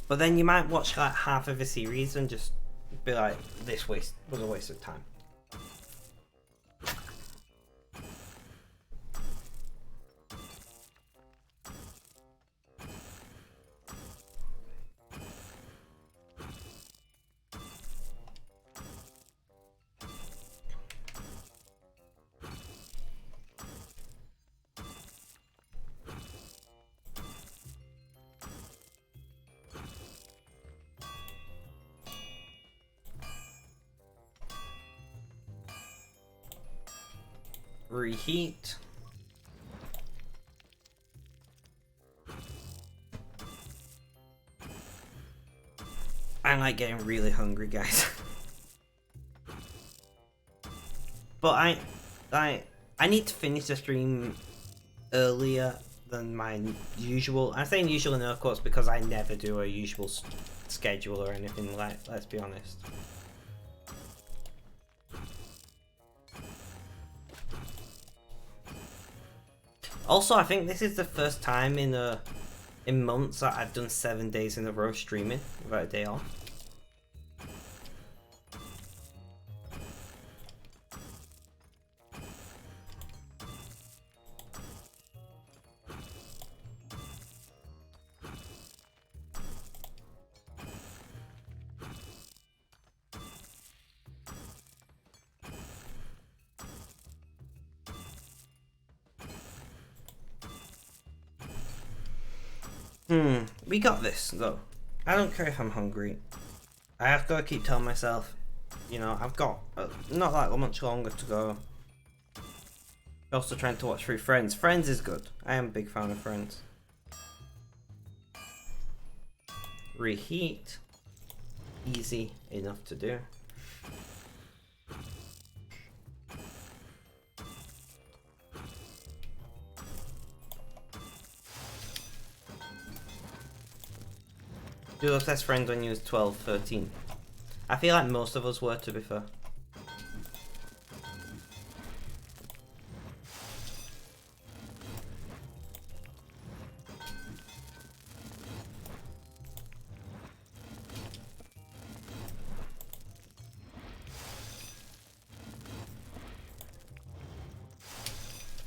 But then you might watch like half of a series and just be like, this was a waste of time. Reheat. I'm like getting really hungry, guys. But I need to finish the stream earlier than my usual. I'm saying usual in air quotes because I never do a usual schedule or anything, like, let's be honest. Also, I think this is the first time in months that I've done 7 days in a row streaming without a day off. We got this, though. I don't care if I'm hungry. I have got to keep telling myself, you know, I've got not that much longer to go. Also trying to watch through Friends. Friends is good. I am a big fan of Friends. Reheat. Easy enough to do. You were best friends when you was 12, 13. I feel like most of us were, to be fair.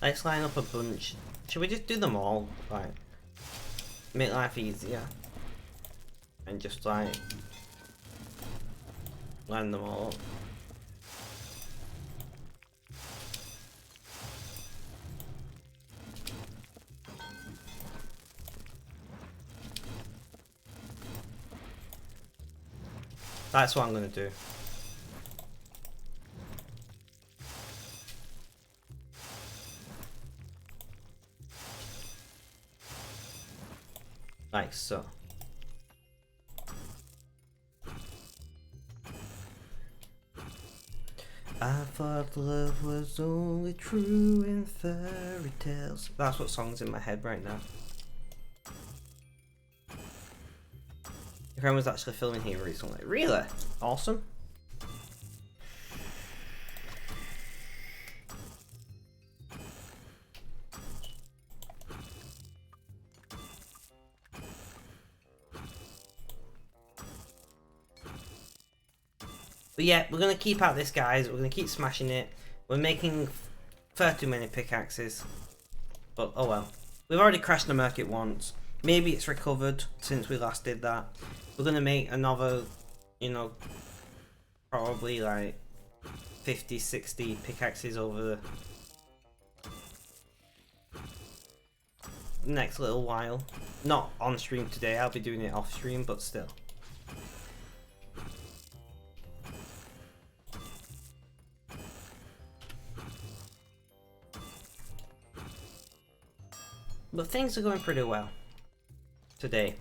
Let's line up a bunch. Should we just do them all? Like, make life easier. And just like line them all up. That's what I'm gonna do. Like so. I thought love was only true in fairy tales. That's what song's in my head right now. Your friend was actually filming here recently. Really? Awesome. But yeah, we're going to keep at this, guys. We're going to keep smashing it. We're making far too many pickaxes. But oh well. We've already crashed the market once. Maybe it's recovered since we last did that. We're going to make another, you know, probably like 50, 60 pickaxes over the next little while. Not on stream today. I'll be doing it off stream, but still. But things are going pretty well today,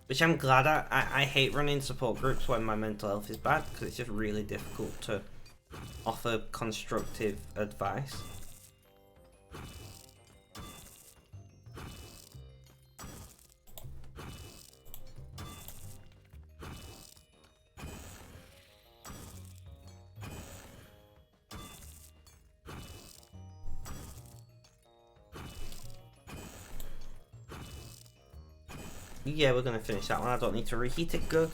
which I'm glad at. I hate running support groups when my mental health is bad because it's just really difficult to offer constructive advice. Yeah, we're gonna finish that one. I don't need to reheat it. Good.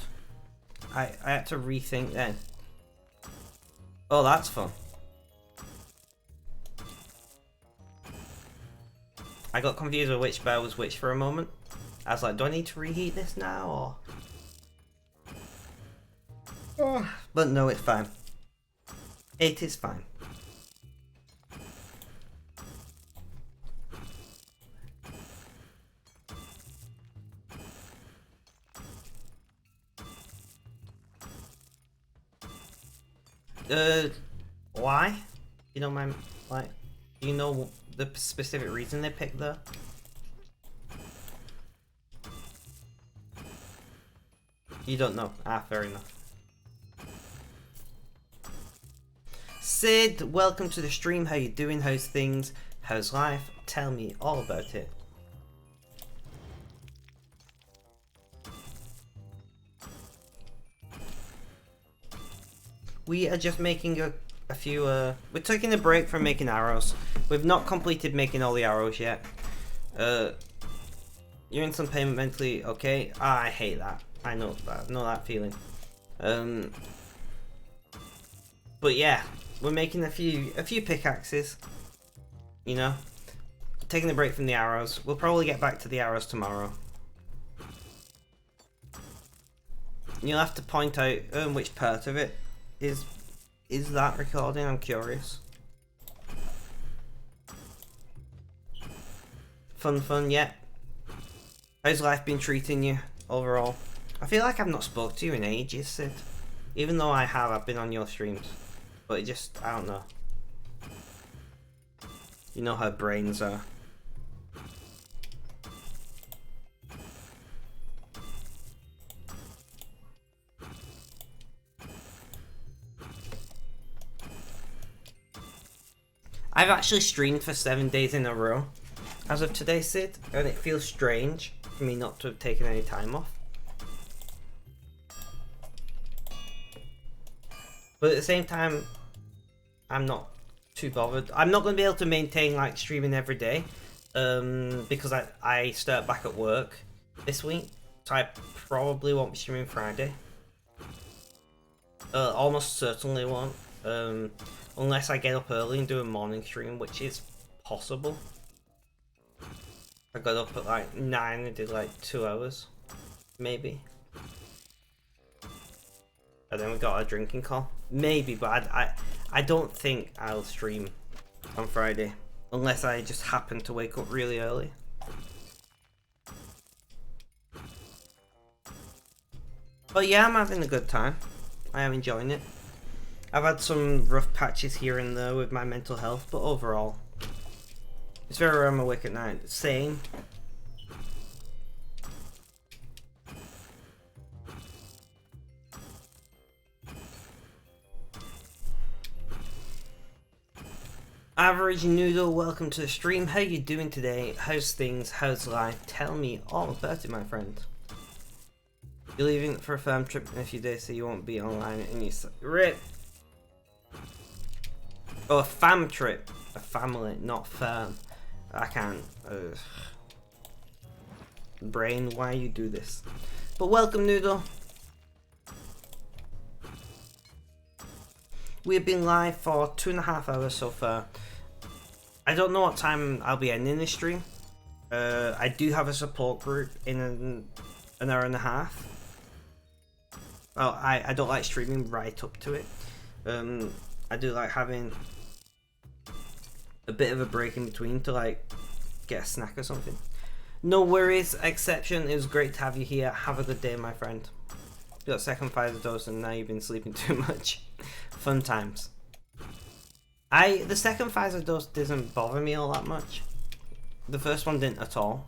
I had to rethink then. Oh, that's fun. I got confused with which bear was which for a moment. I was like, do I need to reheat this now or? Oh, but no, it's fine. It is fine. Why? You don't mind? Like, do you know the specific reason they picked that? You don't know. Ah, fair enough. Sid, welcome to the stream. How you doing? How's things? How's life? Tell me all about it. We are just making a few, we're taking a break from making arrows. We've not completed making all the arrows yet. You're in some pain mentally, okay? Ah, I hate that. I know that feeling. But yeah, we're making a few pickaxes. You know? Taking a break from the arrows. We'll probably get back to the arrows tomorrow. You'll have to point out which part of it is that recording. I'm curious. Fun, yeah. How's life been treating you overall? I feel like I've not spoke to you in ages, Sid. Even though I've been on your streams. But it just, I don't know. You know how brains are. I've actually streamed for 7 days in a row as of today, Sid, and it feels strange for me not to have taken any time off. But at the same time, I'm not too bothered. I'm not going to be able to maintain like streaming every day because I start back at work this week, so I probably won't be streaming Friday. Almost certainly won't. Unless I get up early and do a morning stream, which is possible. I got up at like 9 and did like 2 hours, maybe. And then we got a drinking call. Maybe, but I don't think I'll stream on Friday. Unless I just happen to wake up really early. But yeah, I'm having a good time. I am enjoying it. I've had some rough patches here and there with my mental health, but overall, it's very rare I'm awake at night. Same. Average Noodle, welcome to the stream. How you doing today? How's things? How's life? Tell me all about it, my friend. You're leaving for a farm trip in a few days, so you won't be online and you RIP. Oh, a fam trip. A family, not firm. I can't. Brain, why you do this? But welcome, Noodle. We've been live for 2.5 hours so far. I don't know what time I'll be ending this stream. I do have a support group in an hour and a half. Well, I don't like streaming right up to it. I do like having a bit of a break in between to like get a snack or something. No worries, Exception. It was great to have you here. Have a good day, my friend. You got second Pfizer dose and now you've been sleeping too much. Fun times. The second Pfizer dose doesn't bother me all that much. The first one didn't at all.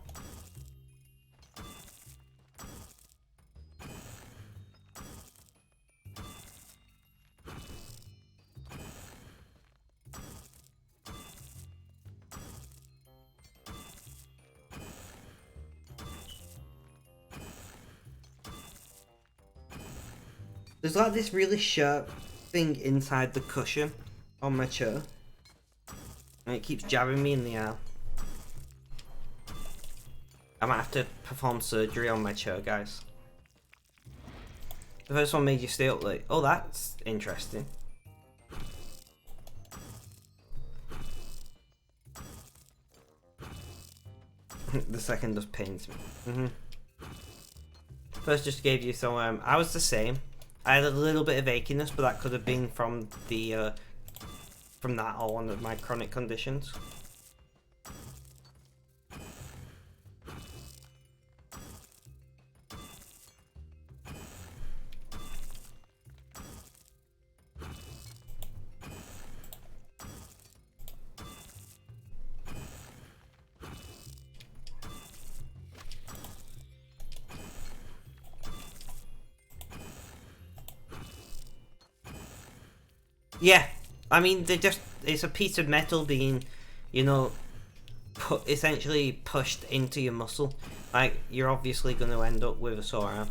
There's like this really sharp thing inside the cushion on my chair. And it keeps jabbing me in the eye. I might have to perform surgery on my chair, guys. The first one made you stay up late. Oh, that's interesting. The second just pains me. First just gave you some, I was the same. I had a little bit of achiness, but that could have been from the, from that or one of my chronic conditions. Yeah, I mean, it's a piece of metal being, you know, essentially pushed into your muscle. Like, you're obviously going to end up with a sore arm.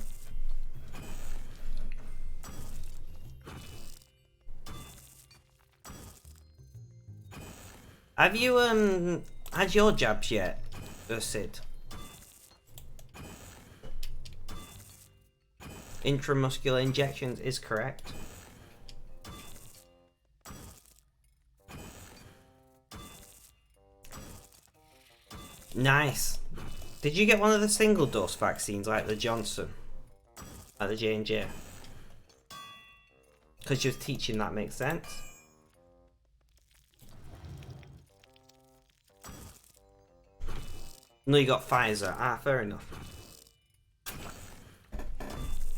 Have you had your jabs yet, Sid? Intramuscular injections is correct. Nice. Did you get one of the single dose vaccines like the Johnson? Like the J&J? Because you're teaching, that makes sense. No, you got Pfizer. Ah, fair enough.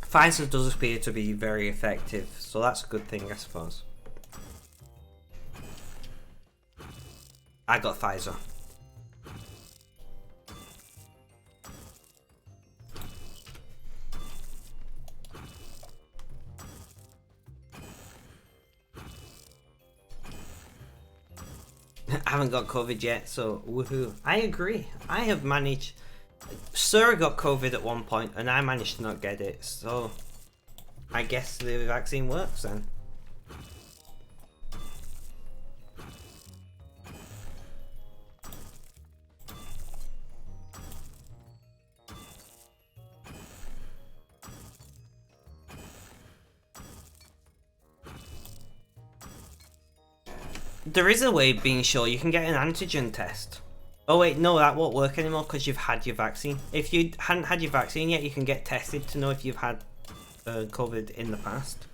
Pfizer does appear to be very effective, so that's a good thing, I suppose. I got Pfizer. I haven't got COVID yet, so woohoo. I agree. I have managed... Sir got COVID at one point, and I managed to not get it, so... I guess the vaccine works then. There is a way of being sure you can get an antigen test. Oh wait, no, that won't work anymore because you've had your vaccine. If you hadn't had your vaccine yet, you can get tested to know if you've had COVID in the past.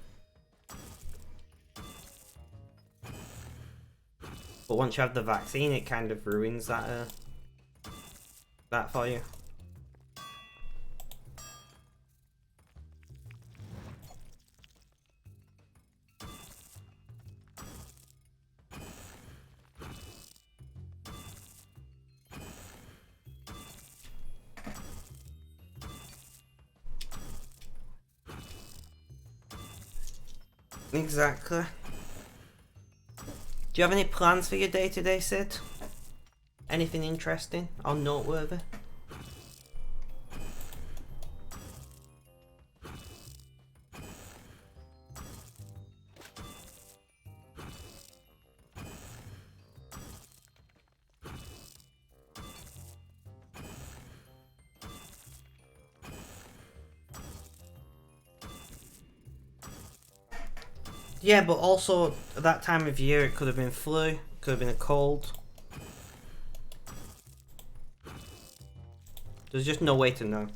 But once you have the vaccine, it kind of ruins that that for you. Exactly. Do you have any plans for your day today, Sid? Anything interesting or noteworthy? Yeah, but also at that time of year it could have been flu, could have been a cold. There's just no way to know.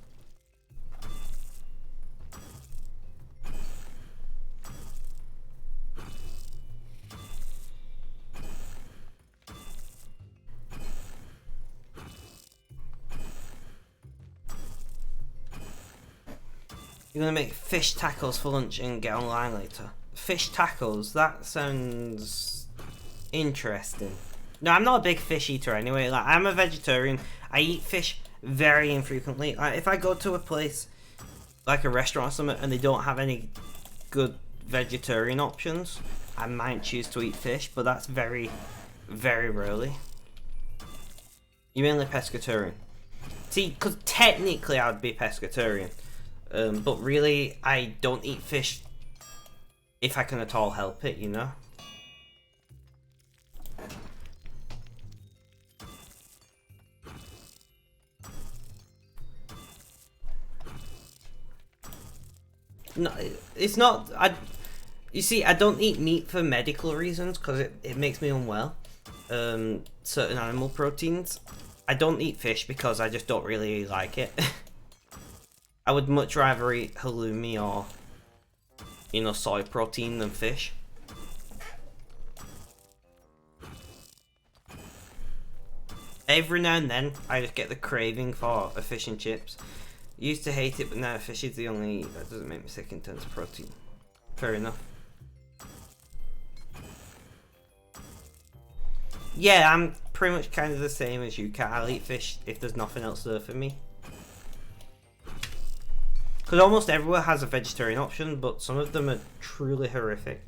You're gonna make fish tacos for lunch and get online later. Fish tacos, that sounds interesting. No, I'm not a big fish eater anyway. Like, I'm a vegetarian. I eat fish very infrequently. Like, if I go to a place, like a restaurant or something, and they don't have any good vegetarian options, I might choose to eat fish, but that's very, very rarely. You're mainly pescatarian. See, because technically I would be pescatarian, but really I don't eat fish if I can at all help it, you know? No, it's not. You see, I don't eat meat for medical reasons because it makes me unwell. Certain animal proteins. I don't eat fish because I just don't really like it. I would much rather eat halloumi or, you know, soy protein than fish. Every now and then, I just get the craving for a fish and chips. Used to hate it, but now fish is the only that doesn't make me sick in terms of protein. Fair enough. Yeah, I'm pretty much kind of the same as you, Kat. I'll eat fish if there's nothing else there for me. Because almost everywhere has a vegetarian option, but some of them are truly horrific.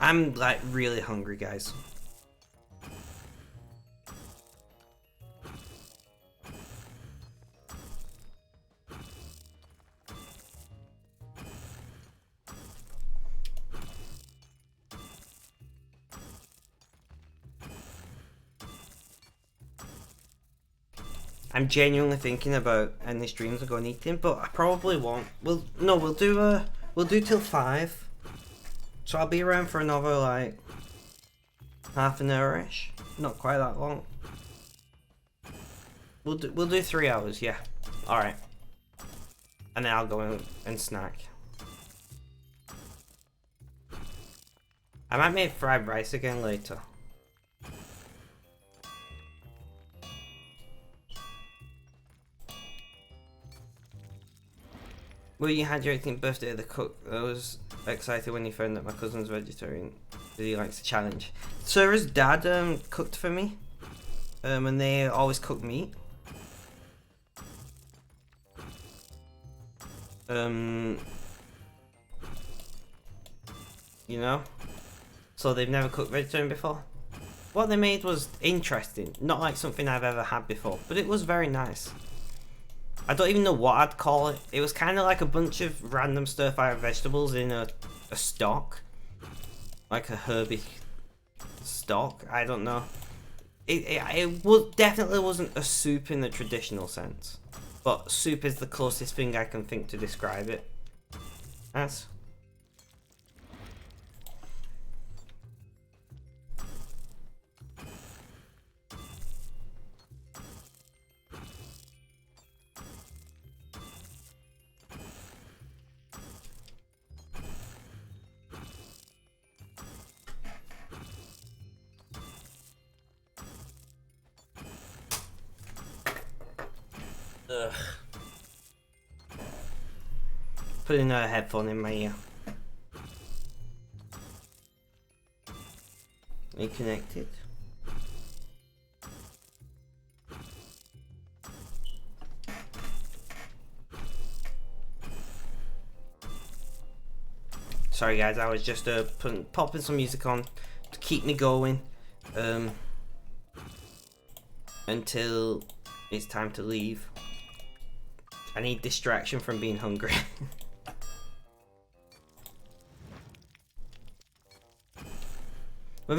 I'm like really hungry, guys. I'm genuinely thinking about ending streams and going eating, but I probably won't. We'll do till 5. So I'll be around for another like half an hour-ish. Not quite that long. We'll do 3 hours, yeah. Alright. And then I'll go and snack. I might make fried rice again later. Well, you had your 18th birthday at the cook. I was excited when you found that my cousin's vegetarian. That he likes a challenge. Sarah's dad cooked for me. And they always cook meat. You know? So they've never cooked vegetarian before. What they made was interesting. Not like something I've ever had before. But it was very nice. I don't even know what I'd call it. It was kind of like a bunch of random stir-fried vegetables in a stock. Like a herby stock. I don't know. It definitely wasn't a soup in the traditional sense. But soup is the closest thing I can think to describe it as. Ugh. Putting a headphone in my ear. Are you connected? Sorry guys, I was just popping some music on to keep me going until it's time to leave. I need distraction from being hungry. We're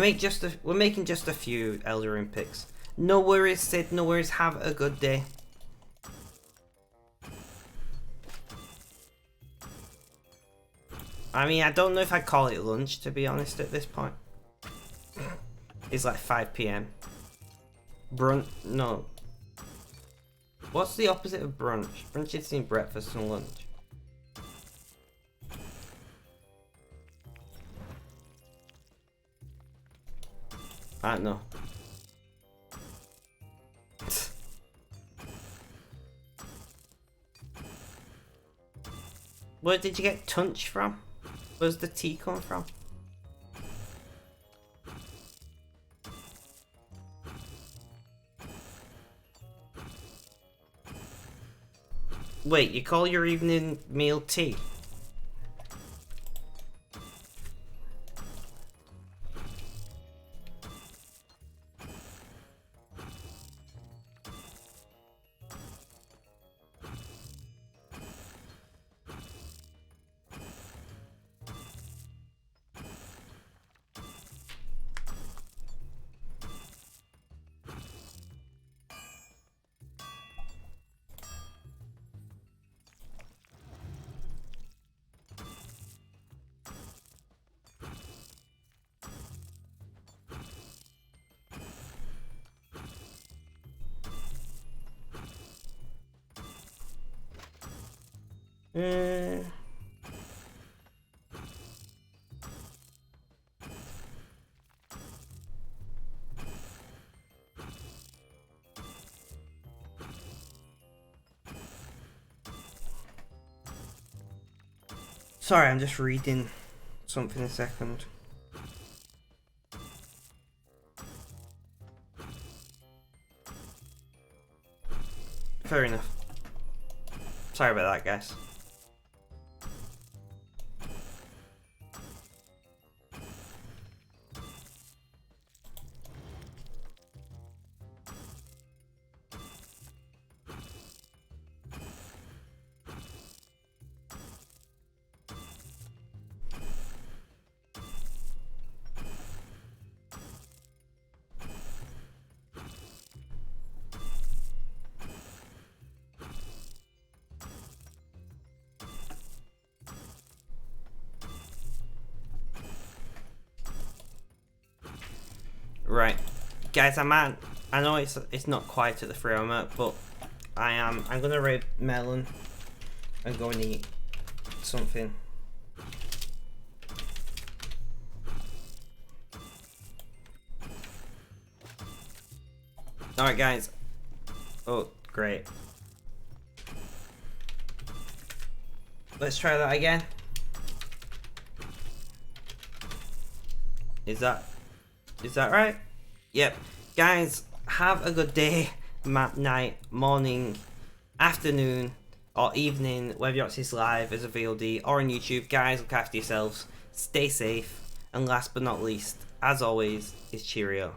making just a few Elden picks. No worries, Sid. No worries. Have a good day. I mean, I don't know if I'd call it lunch, to be honest, at this point. It's like 5 PM. No. What's the opposite of brunch? Brunch is in breakfast and lunch. I don't know. Where did you get tunch from? Where's the tea come from? Wait, you call your evening meal tea? Sorry, I'm just reading something a second. Fair enough. Sorry about that, guys. Right, guys, I know it's not quite at the 3 hour mark, but I'm gonna raid Melon and go and eat something. Alright guys. Oh, great. Let's try that again. Is that right? Yep. Guys, have a good day, night, morning, afternoon, or evening, whether you're watching this live as a VOD or on YouTube. Guys, look after yourselves, stay safe, and last but not least, as always, is cheerio.